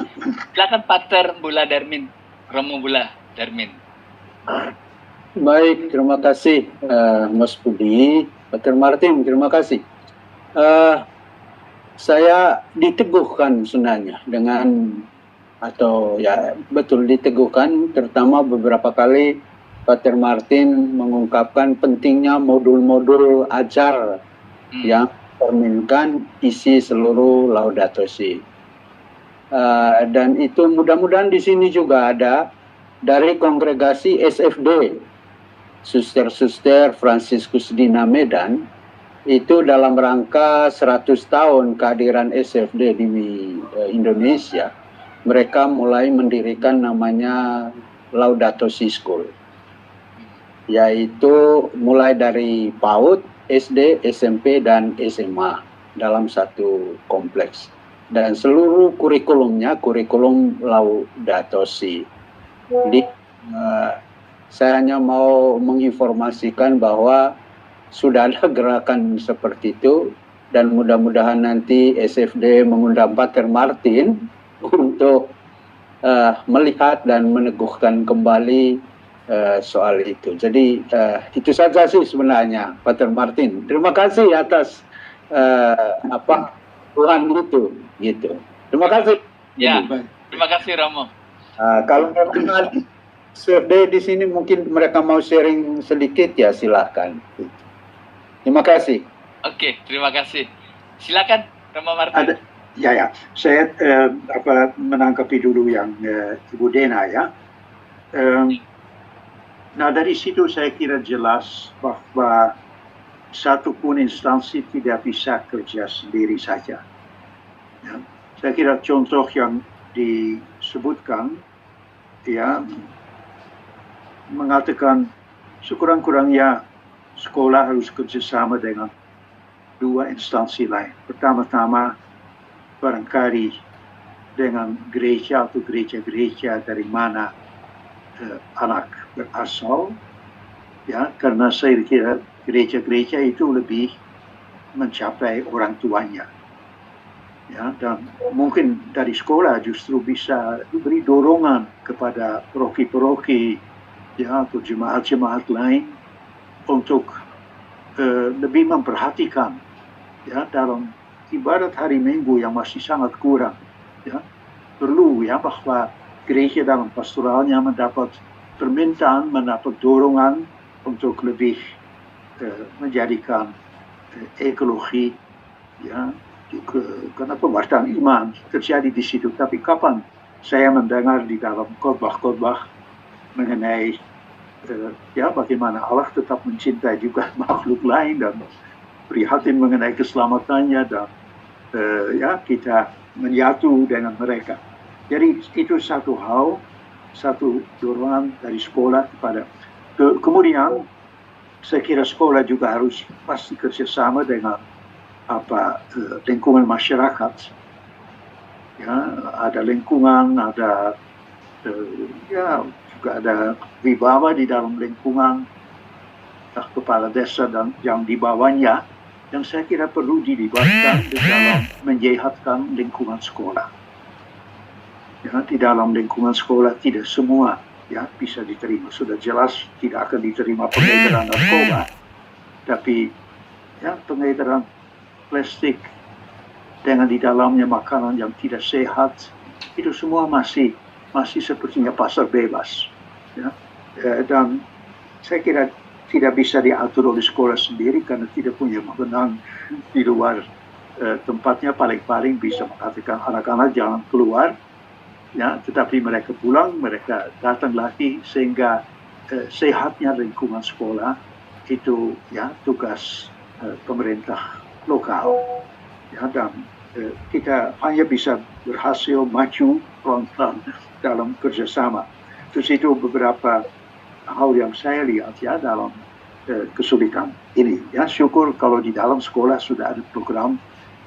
S5: Silakan Pater Bula Darmin, Romo Bula Darmin.
S4: Baik, terima kasih Mas Budi, Pater Martin, terima kasih. Saya diteguhkan sebenarnya dengan, atau ya betul diteguhkan, terutama beberapa kali Pater Martin mengungkapkan pentingnya modul-modul ajar yang mencerminkan isi seluruh Laudato Si. Dan itu mudah-mudahan di sini juga ada dari kongregasi SFD, Suster-Suster Fransiskus Dina Medan, itu dalam rangka 100 tahun kehadiran SFD di Indonesia, mereka mulai mendirikan namanya Laudato Si School, yaitu mulai dari PAUD, SD, SMP, dan SMA dalam satu kompleks. Dan seluruh kurikulumnya kurikulum Laudato Si. Jadi saya hanya mau menginformasikan bahwa sudah ada gerakan seperti itu, dan mudah-mudahan nanti SFD mengundang Pater Martin untuk melihat dan meneguhkan kembali soal itu. Jadi itu saja sih sebenarnya, Pater Martin. Terima kasih atas Tuhan itu, gitu. Terima kasih.
S5: Ya, terima kasih Romo.
S4: Kalau memang SFD di sini mungkin mereka mau sharing sedikit, ya silahkan. Terima kasih.
S5: Oke, terima kasih. Silakan Romo Martin.
S6: Saya menanggapi dulu yang Ibu Dena ya. Nah, dari situ saya kira jelas bahwa satu pun instansi tidak bisa kerja sendiri saja. Ya. Saya kira contoh yang disebutkan ya mengatakan sekurang-kurangnya sekolah harus kerjasama dengan dua instansi lain. Pertama-tama barangkali dengan gereja atau gereja-gereja dari mana anak berasal, ya, karena saya kira gereja-gereja itu lebih mencapai orang tuanya, ya, dan mungkin dari sekolah justru bisa diberi dorongan kepada paroki-paroki, ya, atau jemaat-jemaat lain untuk lebih memperhatikan, ya, dalam ibadat hari Minggu yang masih sangat kurang, ya, perlu ya bahwa gereja dalam pastoralnya mendapat permintaan, mendapat dorongan untuk lebih menjadikan ekologi, ya, karena pewartaan iman terjadi di situ. Tapi kapan saya mendengar di dalam khotbah-khotbah mengenai ya bagaimana Allah tetap mencintai juga makhluk lain dan prihatin mengenai keselamatannya, dan ya kita menyatu dengan mereka. Jadi itu satu hal, satu dorongan dari sekolah kepada. Kemudian saya kira sekolah juga harus pasti kerjasama dengan lingkungan masyarakat. Ya, ada lingkungan, ada ya juga ada wibawa di dalam lingkungan, kepala desa dan yang di bawahnya, yang saya kira perlu dilibatkan di dalam menyehatkan lingkungan sekolah. Ya, di dalam lingkungan sekolah tidak semua ya bisa diterima. Sudah jelas tidak akan diterima pengedaran narkoba, tapi ya pengedaran plastik dengan di dalamnya makanan yang tidak sehat, itu semua masih sepertinya pasar bebas. Ya. Dan saya kira tidak bisa diatur oleh sekolah sendiri karena tidak punya wewenang di luar tempatnya. Paling-paling bisa mengatakan anak-anak jangan keluar, ya, tetapi mereka pulang, mereka datang lagi, sehingga sehatnya lingkungan sekolah itu ya tugas pemerintah lokal, ya, dan kita hanya bisa berhasil maju pelan-pelan dalam kerjasama. Terus itu beberapa hal yang saya lihat ya dalam kesulitan ini. Ya, syukur kalau di dalam sekolah sudah ada program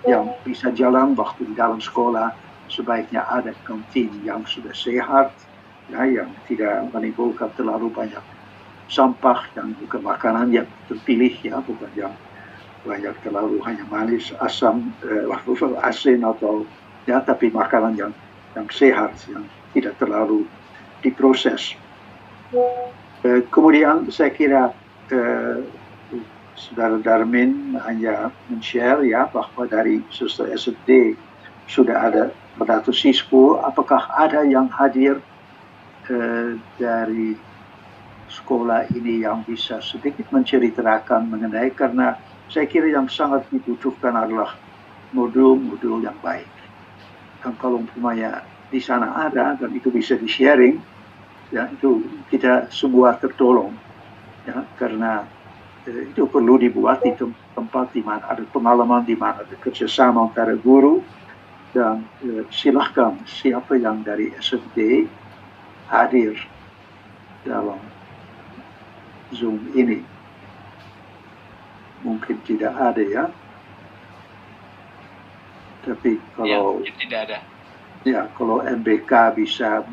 S6: yang bisa jalan waktu di dalam sekolah. Sebaiknya ada kantin yang sudah sehat, ya, yang tidak menimbulkan terlalu banyak sampah dan juga makanan yang terpilih, ya, bukan yang banyak terlalu hanya manis, asam, asin atau ya, tapi makanan yang sehat, yang tidak terlalu diproses. Kemudian saya kira Saudara Darmin hanya men-share, ya, bahwa dari Suster SD sudah ada 400 siswa. Apakah ada yang hadir dari sekolah ini yang bisa sedikit menceritakan mengenai, karena saya kira yang sangat dibutuhkan adalah modul-modul yang baik. Dan kalau umpamanya di sana ada dan itu bisa di-sharing, ya, itu kita semua tertolong, ya, karena itu perlu dibuat di tempat di mana ada pengalaman, di mana ada kerjasama antara guru. Dan silahkan siapa yang dari SD hadir dalam Zoom ini. Mungkin tidak ada, ya. Tapi kalau
S5: ya, tidak ada.
S6: Ya, kalau MBK bisa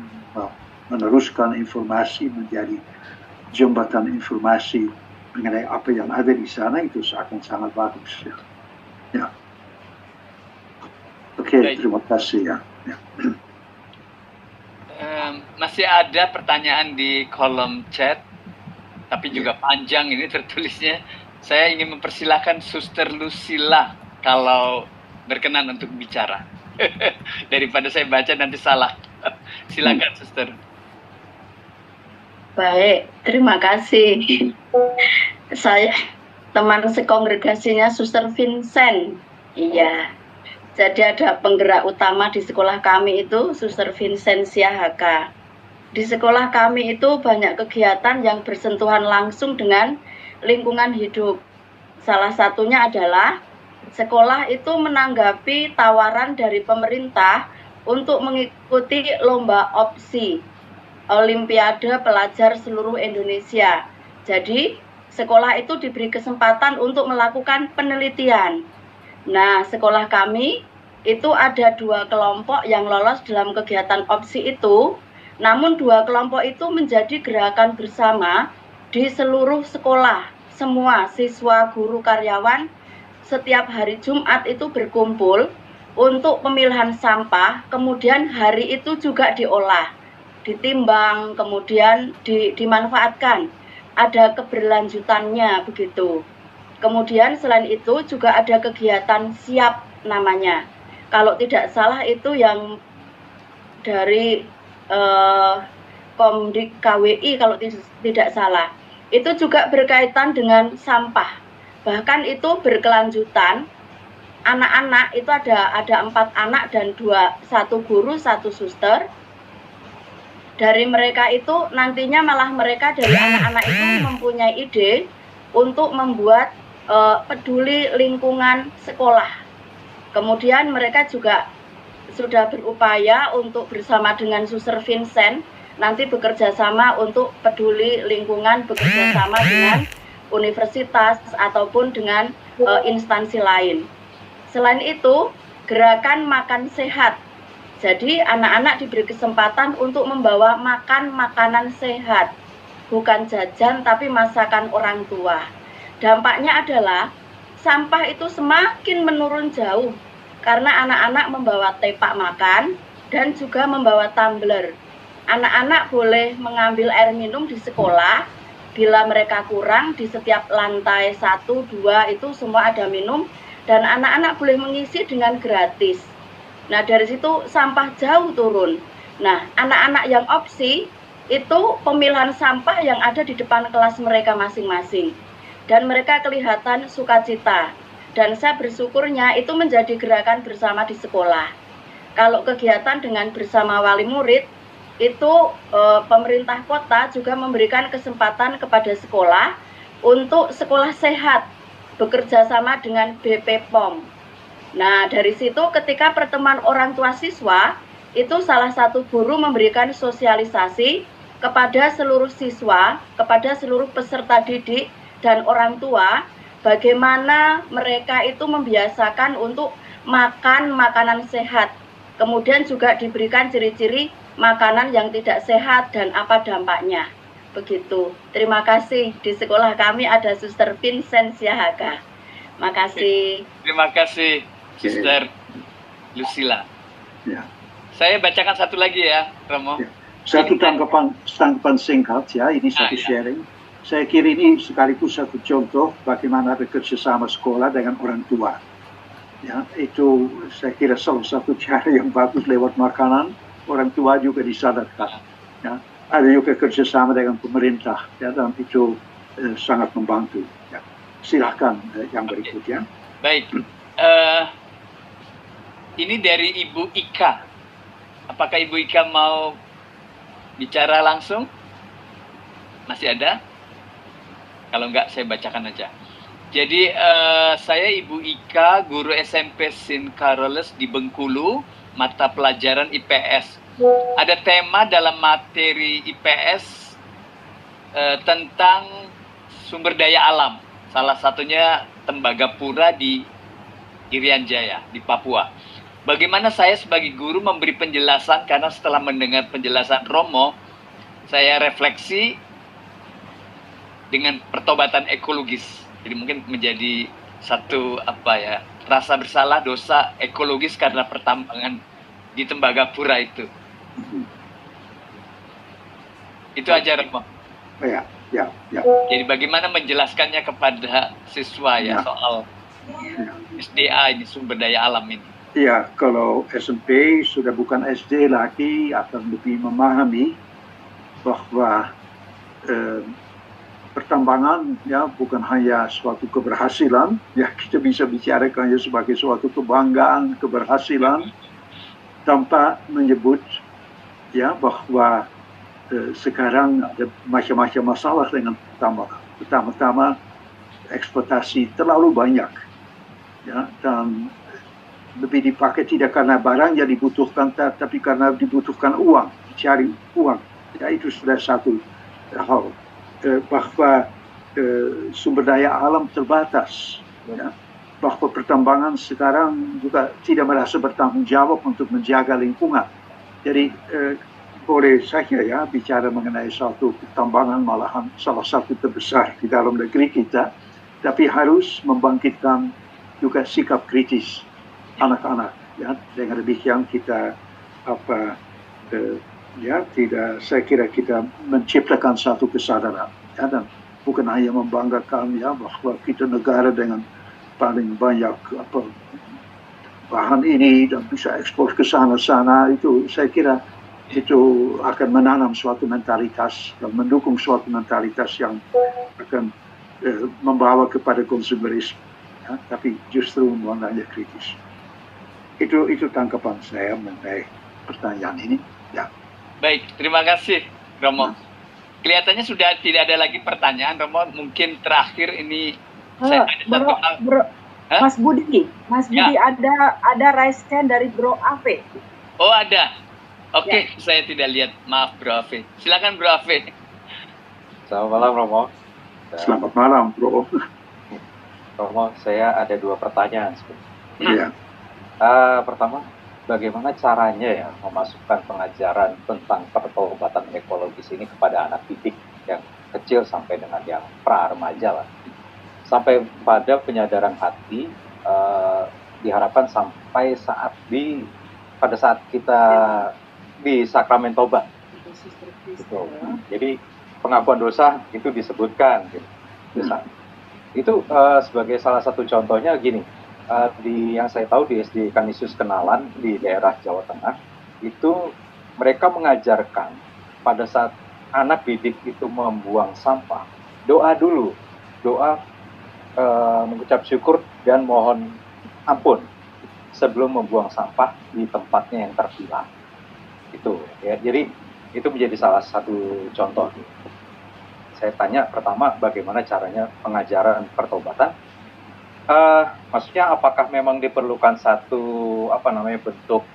S6: meneruskan informasi menjadi jembatan informasi mengenai apa yang ada di sana, itu akan sangat bagus, ya. Ya. Oke, terima kasih, ya. Ya.
S5: Masih ada pertanyaan di kolom chat, tapi juga panjang ini tertulisnya. Saya ingin mempersilahkan Suster Lucila kalau berkenan untuk bicara. Daripada saya baca nanti salah. Silakan, Suster.
S9: Baik, terima kasih. Saya teman sekongregasinya Suster Vincent. Iya. Jadi ada penggerak utama di sekolah kami itu Suster Vincentia HK. Di sekolah kami itu banyak kegiatan yang bersentuhan langsung dengan lingkungan hidup. Salah satunya adalah sekolah itu menanggapi tawaran dari pemerintah untuk mengikuti lomba opsi Olimpiade Pelajar Seluruh Indonesia. Jadi sekolah itu diberi kesempatan untuk melakukan penelitian. Nah, sekolah kami itu ada 2 kelompok yang lolos dalam kegiatan opsi itu, namun 2 kelompok itu menjadi gerakan bersama di seluruh sekolah. Semua siswa, guru, karyawan setiap hari Jumat itu berkumpul untuk pemilahan sampah, kemudian hari itu juga diolah, ditimbang, kemudian dimanfaatkan. Ada keberlanjutannya begitu. Kemudian selain itu juga ada kegiatan siap namanya. Kalau tidak salah itu yang dari Komdik KWI kalau tidak salah. Itu juga berkaitan dengan sampah. Bahkan itu berkelanjutan. Anak-anak itu ada 4 anak dan 1 guru, 1 suster. Dari mereka itu nantinya malah mereka dari anak-anak itu mempunyai ide untuk membuat peduli lingkungan sekolah. Kemudian mereka juga sudah berupaya untuk bersama dengan Suster Vincent nanti bekerja sama untuk peduli lingkungan, bekerja sama dengan universitas ataupun dengan instansi lain. Selain itu, gerakan makan sehat. Jadi anak-anak diberi kesempatan untuk membawa makanan sehat, bukan jajan tapi masakan orang tua. Dampaknya adalah sampah itu semakin menurun jauh karena anak-anak membawa tepak makan dan juga membawa tumbler. Anak-anak boleh mengambil air minum di sekolah. Bila mereka kurang, di setiap lantai 1, 2 itu semua ada minum dan anak-anak boleh mengisi dengan gratis. Nah, dari situ sampah jauh turun. Nah, anak-anak yang opsi itu pemilahan sampah yang ada di depan kelas mereka masing-masing. Dan mereka kelihatan sukacita. Dan saya bersyukurnya itu menjadi gerakan bersama di sekolah. Kalau kegiatan dengan bersama wali murid, itu pemerintah kota juga memberikan kesempatan kepada sekolah untuk sekolah sehat, bekerja sama dengan BP POM. Nah, dari situ ketika pertemuan orang tua siswa, itu salah satu guru memberikan sosialisasi kepada seluruh siswa, kepada seluruh peserta didik, dan orang tua, bagaimana mereka itu membiasakan untuk makan makanan sehat. Kemudian juga diberikan ciri-ciri makanan yang tidak sehat dan apa dampaknya. Begitu. Terima kasih. Di sekolah kami ada Suster Vincent Siahaga. Makasih.
S5: Terima kasih, Suster Lucila.
S6: Ya.
S5: Saya bacakan satu lagi ya, Romo.
S6: Ya. Satu tanggapan singkat ya, ini satu sharing. Saya kira ini sekaligus satu contoh bagaimana bekerja sama sekolah dengan orang tua. Ya, itu saya kira salah satu cara yang bagus lewat makanan, orang tua juga disadarkan. Ya. Ada juga kerjasama dengan pemerintah, ya, dan itu sangat membantu. Ya. Silahkan yang berikutnya.
S5: Baik, ini dari Ibu Ika. Apakah Ibu Ika mau bicara langsung? Masih ada? Kalau enggak, saya bacakan aja. Jadi, saya Ibu Ika, guru SMP St. Carolus di Bengkulu, mata pelajaran IPS. Ada tema dalam materi IPS tentang sumber daya alam. Salah satunya Tembagapura di Irian Jaya, di Papua. Bagaimana saya sebagai guru memberi penjelasan, karena setelah mendengar penjelasan Romo, saya refleksi dengan pertobatan ekologis. Jadi mungkin menjadi satu rasa bersalah, dosa ekologis karena pertambangan di Tembagapura itu. Itu aja, Romo.
S6: Ya.
S5: Jadi bagaimana menjelaskannya kepada siswa ya soal SDA ini, sumber daya alam ini.
S6: Ya, kalau SMP sudah bukan SD lagi, akan lebih memahami bahwa pertambangan ya bukan hanya suatu keberhasilan, ya kita bisa bicarakannya sebagai suatu kebanggaan, keberhasilan, tanpa menyebut ya bahwa sekarang ada macam-macam masalah dengan pertambangan. Pertama-tama eksploitasi terlalu banyak, ya, dan lebih dipakai tidak karena barang yang dibutuhkan, tapi karena dibutuhkan uang, dicari uang. Ya, itu sudah satu hal. Bahwa sumber daya alam terbatas, ya. Bahwa pertambangan sekarang juga tidak merasa bertanggung jawab untuk menjaga lingkungan. Jadi boleh saja ya bicara mengenai suatu pertambangan malahan salah satu terbesar di dalam negeri kita, tapi harus membangkitkan juga sikap kritis anak-anak, ya. Dengan demikian kita saya kira kita menciptakan satu kesadaran, ya, dan bukan hanya membanggakan ya bahwa kita negara dengan paling banyak bahan ini dan bisa ekspor ke sana-sana. Itu saya kira itu akan menanam suatu mentalitas dan mendukung suatu mentalitas yang akan membawa kepada konsumerisme, ya, tapi justru memandangnya kritis. Itu tanggapan saya mengenai pertanyaan ini. Ya.
S5: Baik, terima kasih, Romo. Kelihatannya sudah tidak ada lagi pertanyaan, Romo. Mungkin terakhir ini saya ada satu hal.
S2: Mas Budi ada raise hand dari Bro Ave.
S5: Oh, ada. Oke, saya tidak lihat. Maaf, Bro Ave. Silakan, Bro Ave.
S7: Selamat malam, Romo.
S6: Selamat malam, Bro.
S7: Romo, saya ada 2 pertanyaan.
S6: Iya.
S7: Pertama, bagaimana caranya ya memasukkan pengajaran tentang pertobatan ekologis ini kepada anak didik yang kecil sampai dengan yang pra-remaja lah. Sampai pada penyadaran hati, diharapkan sampai pada saat kita di sakramen tobat. Gitu. Jadi pengakuan dosa itu disebutkan. Gitu. Itu sebagai salah satu contohnya gini, yang saya tahu di SD Kanisius Kenalan di daerah Jawa Tengah, itu mereka mengajarkan pada saat anak didik itu membuang sampah, doa dulu, mengucap syukur dan mohon ampun sebelum membuang sampah di tempatnya yang terpilah. Itu ya, jadi itu menjadi salah satu contoh. Saya tanya pertama, bagaimana caranya pengajaran pertobatan? Maksudnya apakah memang diperlukan satu bentuk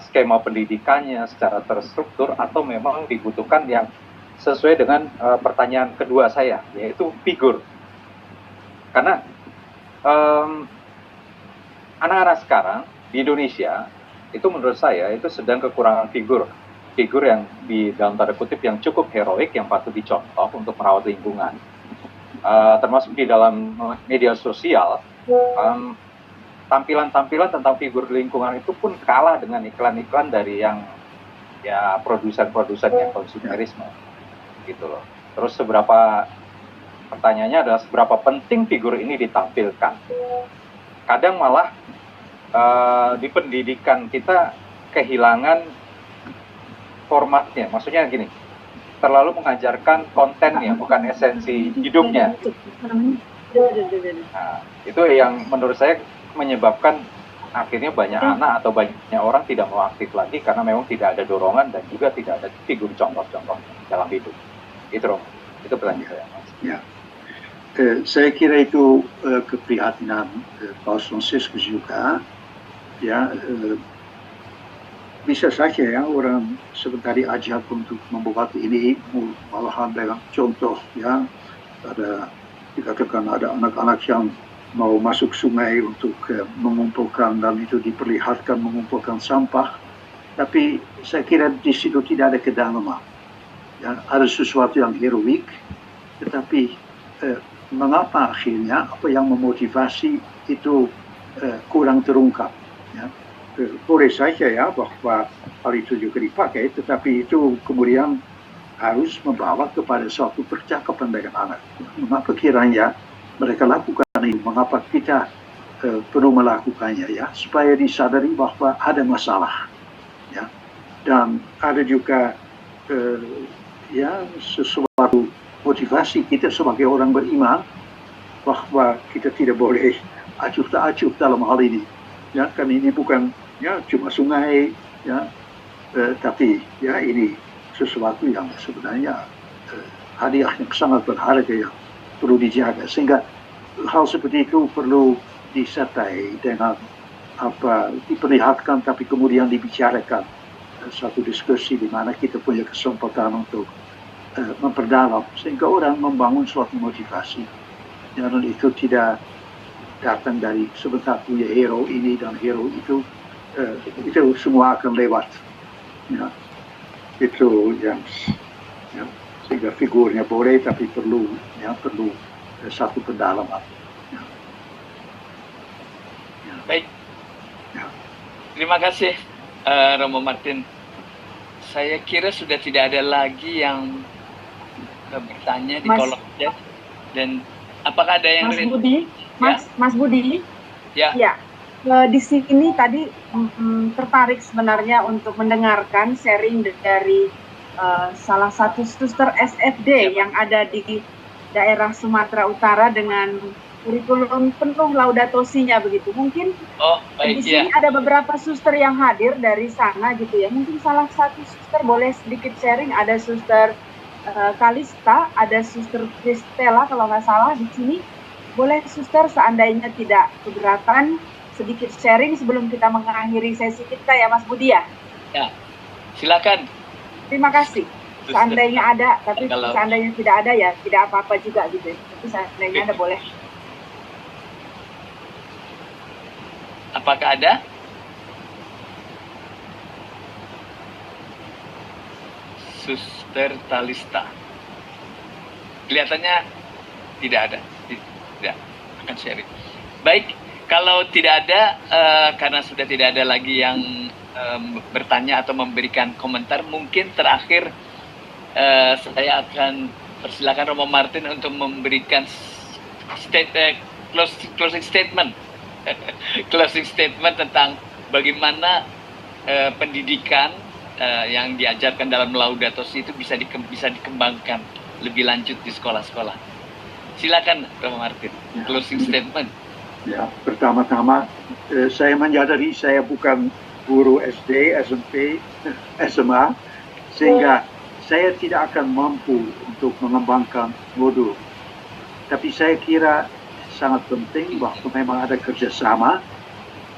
S7: skema pendidikannya secara terstruktur, atau memang dibutuhkan yang sesuai dengan pertanyaan kedua saya, yaitu figur. Karena anak-anak sekarang di Indonesia itu menurut saya itu sedang kekurangan figur yang di dalam tanda kutip yang cukup heroik yang patut dicontoh untuk merawat lingkungan, termasuk di dalam media sosial. Tampilan-tampilan tentang figur lingkungan itu pun kalah dengan iklan-iklan dari yang ya produsen-produsen yang konsumerisme gitu loh. Terus pertanyaannya adalah seberapa penting figur ini ditampilkan. Kadang malah di pendidikan kita kehilangan formatnya. Maksudnya gini, terlalu mengajarkan kontennya, bukan esensi hidupnya. Nah, itu yang menurut saya menyebabkan akhirnya banyak anak atau banyak orang tidak mau aktif lagi karena memang tidak ada dorongan dan juga tidak ada figur contoh-contoh dalam hidup. Itu pertanyaan saya.
S6: Ya. Saya kira itu keprihatinan Paus Fransiskus juga. Ya, bisa saja ya orang sebentar diajak untuk membuat ini, malahan dengan contoh ya, dikatakan ada anak-anak yang mau masuk sungai untuk mengumpulkan, dan itu diperlihatkan mengumpulkan sampah, tapi saya kira di situ tidak ada kedalaman. Ya, ada sesuatu yang heroik, tetapi mengapa akhirnya apa yang memotivasi itu kurang terungkap. Ya. Boleh saja ya bahwa hal itu juga dipakai, tetapi itu kemudian harus membawa kepada suatu percakapan dengan anak. Mengapa kiranya mereka lakukan ini? Mengapa kita perlu melakukannya ya? Supaya disadari bahwa ada masalah. Ya. Dan ada juga ya sesuatu motivasi kita sebagai orang beriman bahwa kita tidak boleh acuh tak acuh dalam hal ini. Ya, kan ini bukan ya cuma sungai ya, tapi ya ini sesuatu yang sebenarnya hadiah yang sangat berharga yang perlu dijaga, sehingga hal seperti itu perlu disertai dengan diperlihatkan tapi kemudian dibicarakan, satu diskusi di mana kita punya kesempatan untuk memperdalam sehingga orang membangun suatu motivasi, dan itu tidak datang dari sebentar punya hero ini dan hero itu, itu semua akan lewat. Ya. Itu yang ya, sehingga figurnya boleh tapi perlu satu pendalaman. Ya.
S5: Ya. Baik. Ya. Terima kasih Romo Martin. Saya kira sudah tidak ada lagi yang bertanya di kolom chat, dan apakah ada yang
S2: Mas Budi,
S5: ya.
S2: Di sini tadi tertarik sebenarnya untuk mendengarkan sharing dari salah satu suster SFD yang ada di daerah Sumatera Utara dengan kurikulum penuh Laudato Si-nya begitu. Mungkin di sini ada beberapa suster yang hadir dari sana gitu ya. Mungkin salah satu suster boleh sedikit sharing. Ada suster Kalista, ada suster Kristela kalau nggak salah di sini. Boleh suster seandainya tidak keberatan sedikit sharing sebelum kita mengakhiri sesi kita ya Mas Budi ya?
S5: Ya, silakan.
S2: Terima kasih. Seandainya ada, tapi seandainya tidak ada ya tidak apa-apa juga gitu. Tapi seandainya ada boleh.
S5: Apakah ada? Suster Talista. Kelihatannya tidak ada. Tidak akan sharing. Baik, kalau tidak ada, karena sudah tidak ada lagi yang bertanya atau memberikan komentar, mungkin terakhir saya akan persilakan Romo Martin untuk memberikan closing statement closing statement tentang bagaimana pendidikan yang diajarkan dalam Laudato Si itu bisa dikembangkan lebih lanjut di sekolah-sekolah. Silakan Romo Martin, closing statement.
S6: Ya, pertama-tama saya menyadari saya bukan guru SD, SMP, SMA, sehingga saya tidak akan mampu untuk mengembangkan modul. Tapi saya kira sangat penting bahwa memang ada kerjasama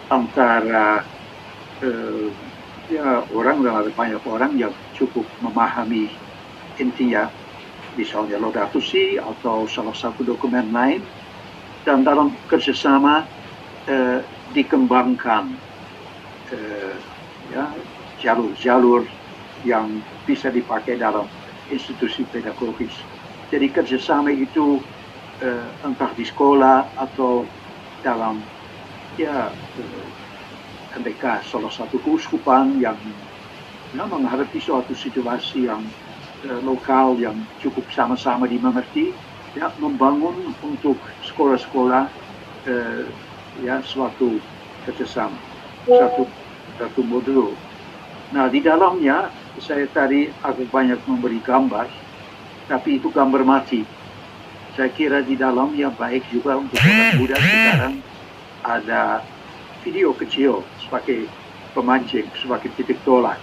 S6: antara orang, dan ada banyak orang yang cukup memahami intinya misalnya Laudato Si atau salah satu dokumen lain, dan dalam kerjasama dikembangkan ya, jalur-jalur yang bisa dipakai dalam institusi pedagogis. Jadi kerjasama itu entah di sekolah atau dalam ketika salah satu keuskupan yang menghadapi suatu situasi yang lokal yang cukup sama-sama dimengerti, ya, membangun untuk sekolah-sekolah suatu kerjasama, satu modul. Nah, di dalamnya saya tadi agak banyak memberi gambar, tapi itu gambar mati. Saya kira di dalamnya baik juga untuk orang muda sekarang ada video kecil sebagai pemancing, sebagai titik tolak.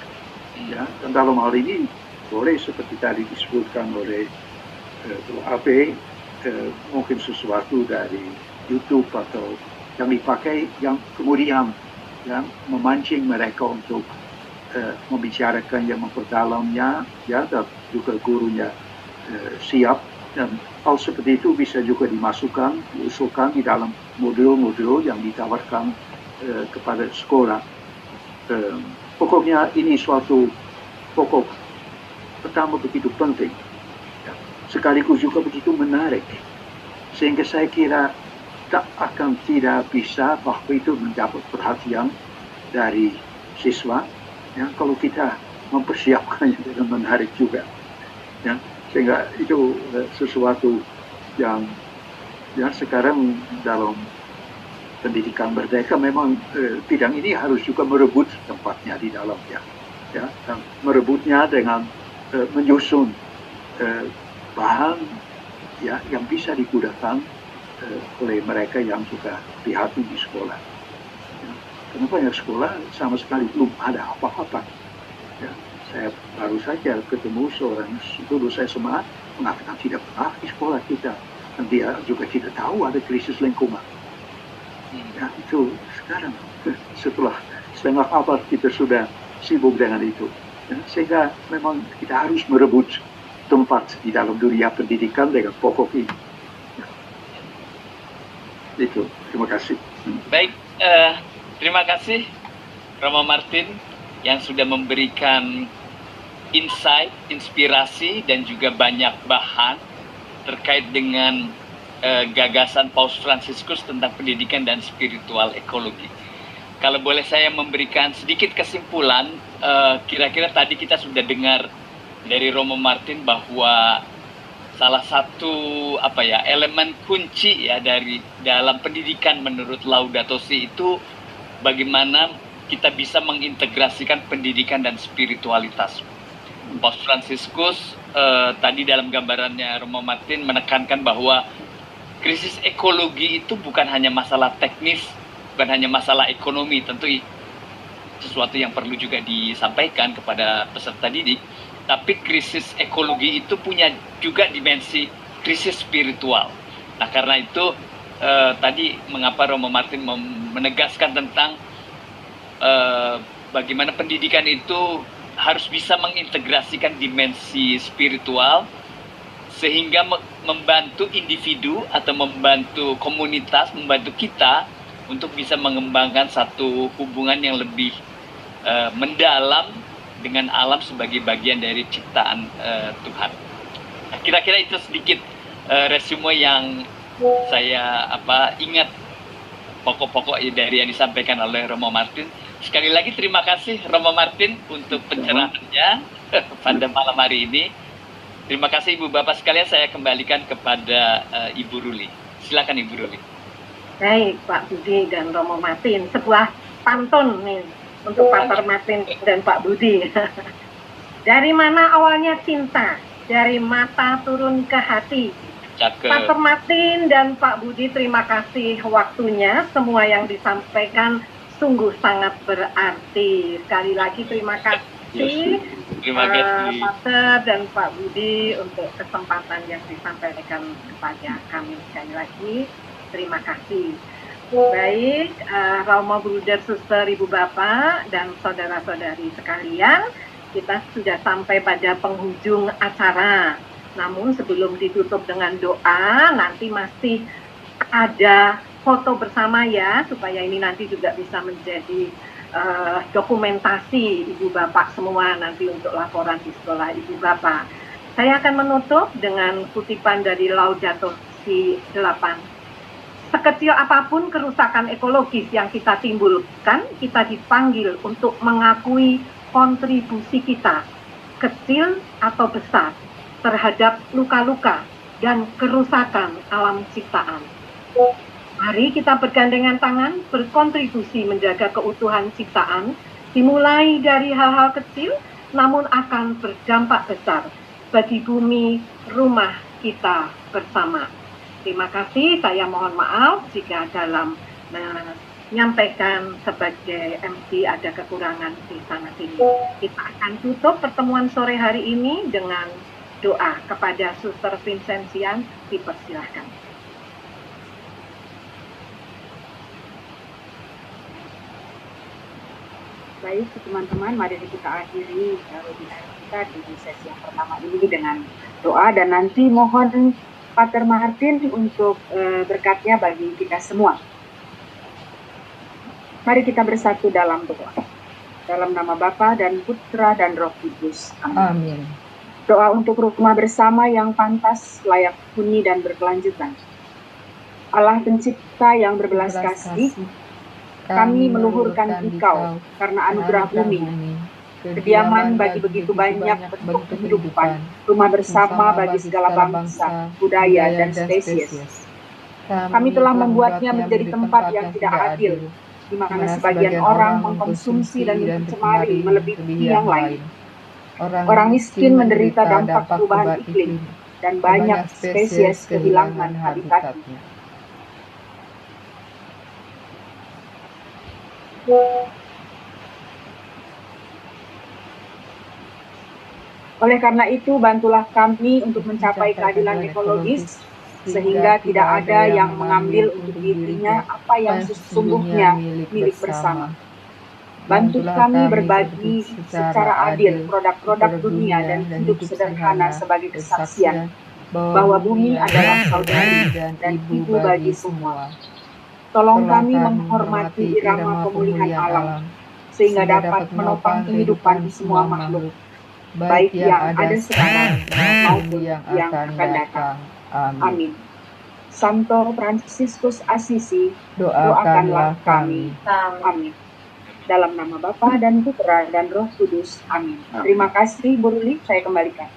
S6: Ya, dan dalam hal ini boleh seperti tadi disebutkan oleh AP, mungkin sesuatu dari YouTube atau yang dipakai yang kemudian memancing mereka untuk membicarakan yang memperdalamnya, ya, dan juga gurunya siap, dan hal seperti itu bisa juga diusulkan di dalam modul-modul yang ditawarkan kepada sekolah. Pokoknya ini suatu pokok pertama begitu penting, ya, sekaligus juga begitu menarik, sehingga saya kira tidak bisa bahwa itu mendapat perhatian dari siswa, ya, kalau kita mempersiapkannya dengan menarik juga, ya, sehingga itu sesuatu yang ya sekarang dalam pendidikan merdeka memang bidang ini harus juga merebut tempatnya di dalamnya, ya, dan merebutnya dengan menyusun bahan, ya, yang bisa digunakan oleh mereka yang sudah prihatin di sekolah. Ya, karena banyak sekolah sama sekali belum ada apa-apa. Ya, saya baru saja ketemu seorang lulus SMA mengatakan tidak pernah di sekolah kita, dan dia juga tidak tahu ada krisis lingkungan. Ya, itu sekarang setelah setengah abad kita sudah sibuk dengan itu, ya, sehingga memang kita harus merebut tempat di dalam dunia pendidikan dengan pokok ini. Ya. Itu, terima kasih.
S5: Baik, terima kasih Romo Martin yang sudah memberikan insight, inspirasi, dan juga banyak bahan terkait dengan gagasan Paus Fransiskus tentang pendidikan dan spiritual ekologi. Kalau boleh saya memberikan sedikit kesimpulan, kira-kira tadi kita sudah dengar dari Romo Martin bahwa salah satu elemen kunci ya dari dalam pendidikan menurut Laudato Si itu bagaimana kita bisa mengintegrasikan pendidikan dan spiritualitas. Paus Fransiskus tadi dalam gambarannya Romo Martin menekankan bahwa krisis ekologi itu bukan hanya masalah teknis, bukan hanya masalah ekonomi, tentu sesuatu yang perlu juga disampaikan kepada peserta didik, tapi krisis ekologi itu punya juga dimensi krisis spiritual. Nah, karena itu tadi mengapa Romo Martin menegaskan tentang bagaimana pendidikan itu harus bisa mengintegrasikan dimensi spiritual sehingga membantu individu atau membantu komunitas, membantu kita untuk bisa mengembangkan satu hubungan yang lebih mendalam dengan alam sebagai bagian dari ciptaan Tuhan. Nah, kira-kira itu sedikit resume yang saya ingat pokok-pokok dari yang disampaikan oleh Romo Martin. Sekali lagi terima kasih Romo Martin untuk pencerahannya pada malam hari ini. Terima kasih Ibu Bapak sekalian, saya kembalikan kepada Ibu Ruli. Silakan Ibu Ruli.
S1: Baik Pak Budi dan Romo Martin, sebuah pantun nih untuk Pak Martin dan Pak Budi. Dari mana awalnya cinta? Dari mata turun ke hati.
S5: Cakep.
S1: Pak Martin dan Pak Budi, terima kasih waktunya. Semua yang disampaikan sungguh sangat berarti. Sekali lagi terima kasih.
S5: Terima kasih
S1: Pak dan Pak Budi untuk kesempatan yang disampaikan kepada kami. Sekali lagi terima kasih. Baik, Romo Bruder Suster, Ibu Bapak dan saudara-saudari sekalian, kita sudah sampai pada penghujung acara. Namun sebelum ditutup dengan doa, nanti masih ada foto bersama ya, supaya ini nanti juga bisa menjadi dokumentasi Ibu Bapak semua nanti untuk laporan di sekolah Ibu Bapak. Saya akan menutup dengan kutipan dari Laudato Si 8. Sekecil apapun kerusakan ekologis yang kita timbulkan, kita dipanggil untuk mengakui kontribusi kita, kecil atau besar, terhadap luka-luka dan kerusakan alam ciptaan. Mari kita bergandengan tangan, berkontribusi menjaga keutuhan ciptaan, dimulai dari hal-hal kecil, namun akan berdampak besar bagi bumi rumah kita bersama. Terima kasih, saya mohon maaf jika dalam menyampaikan sebagai MC ada kekurangan di sana sini. Kita akan tutup pertemuan sore hari ini dengan doa kepada Suster Vincentian, dipersilahkan.
S2: Baik teman-teman, mari kita akhiri webinar kita di sesi yang pertama ini dengan doa, dan nanti mohon Pater Martin untuk berkatnya bagi kita semua. Mari kita bersatu dalam doa. Dalam nama Bapa dan Putra dan Roh Kudus.
S3: Amin.
S2: Doa untuk rumah bersama yang pantas, layak huni dan berkelanjutan. Allah pencipta yang berbelas kasih, kami meluhurkan Engkau karena anugerah bumi, kediaman bagi begitu banyak bentuk kehidupan, rumah bersama bagi segala bangsa, budaya, dan spesies. Kami telah membuatnya menjadi tempat yang tidak adil, di mana sebagian orang mengkonsumsi dan mencemari melebihi yang lain. Orang miskin menderita dampak perubahan iklim, dan banyak spesies kehilangan habitatnya. Oleh karena itu, bantulah kami untuk mencapai keadilan ekologis, sehingga tidak ada yang mengambil untuk dirinya apa yang sesungguhnya milik bersama. Bantu kami berbagi secara adil produk-produk dunia dan hidup sederhana sebagai kesaksian bahwa bumi adalah saudari dan ibu bagi semua. Tolong kami menghormati irama pemulihan alam, sehingga dapat menopang kehidupan di semua makhluk, baik yang ada sekarang maupun yang akan datang. Amin. Santo Fransiskus Assisi, doakanlah kami. Amin. Dalam nama Bapa dan Putra dan Roh Kudus. Amin. Terima kasih, Bu Ruli. Saya kembalikan.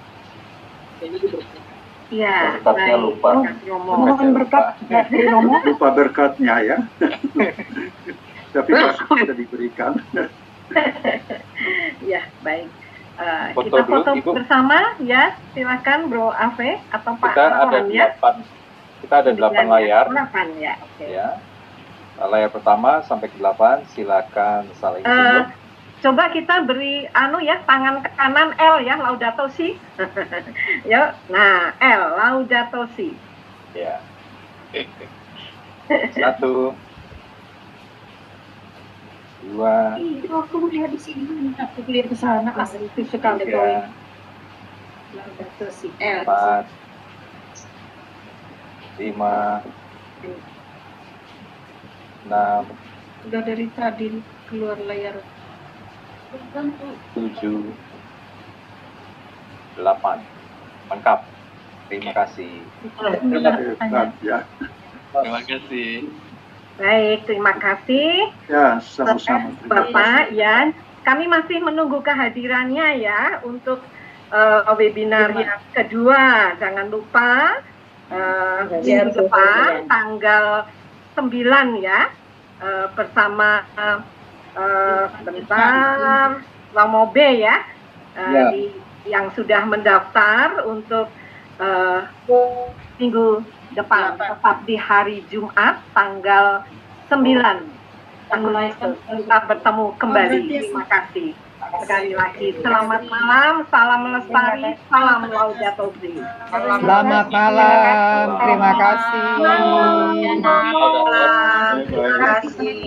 S1: Ya,
S6: berkatnya
S1: baik.
S6: lupa.
S2: Mohon berkat dari Romo.
S6: Lupa berkatnya ya. Tapi masuk sudah diberikan.
S1: Ya, baik.
S7: Foto
S1: Kita
S7: dulu,
S1: foto
S7: Ibu.
S1: bersama ya. Silakan Bro Ave atau Pak
S7: Kita ada
S1: Rohan ya.
S7: 8 layar.
S1: 8 ya. Oke.
S7: Ya. Layar pertama sampai ke 8, silakan saling tunjuk.
S1: Coba kita beri ya, tangan ke kanan L ya, Laudato Si. Ya, nah L, Laudato Si.
S7: Ya. 1, 2,
S2: Aku melihat di sini, aku lihat ke sana, asli sekali.
S7: 3,
S2: Laudato Si L.
S7: 4, 5, 6,
S2: Udah dari tadi keluar layar.
S7: 7, 8. Lengkap. Terima kasih.
S6: Ya.
S5: Terima kasih.
S1: Baik, terima kasih.
S6: Ya, sama-sama.
S1: Bapak ya. Kami masih menunggu kehadirannya ya untuk webinar yang kedua. Jangan lupa minggu depan tanggal 9 ya, bersama bentar Wamobe ya, yang sudah mendaftar untuk minggu depan, tepat di hari Jumat tanggal 9. Kita bertemu kembali. Terima kasih sekali lagi. Selamat malam, salam lestari, salam Laudato Si.
S3: Selamat malam, terima kasih.
S1: Terima kasih.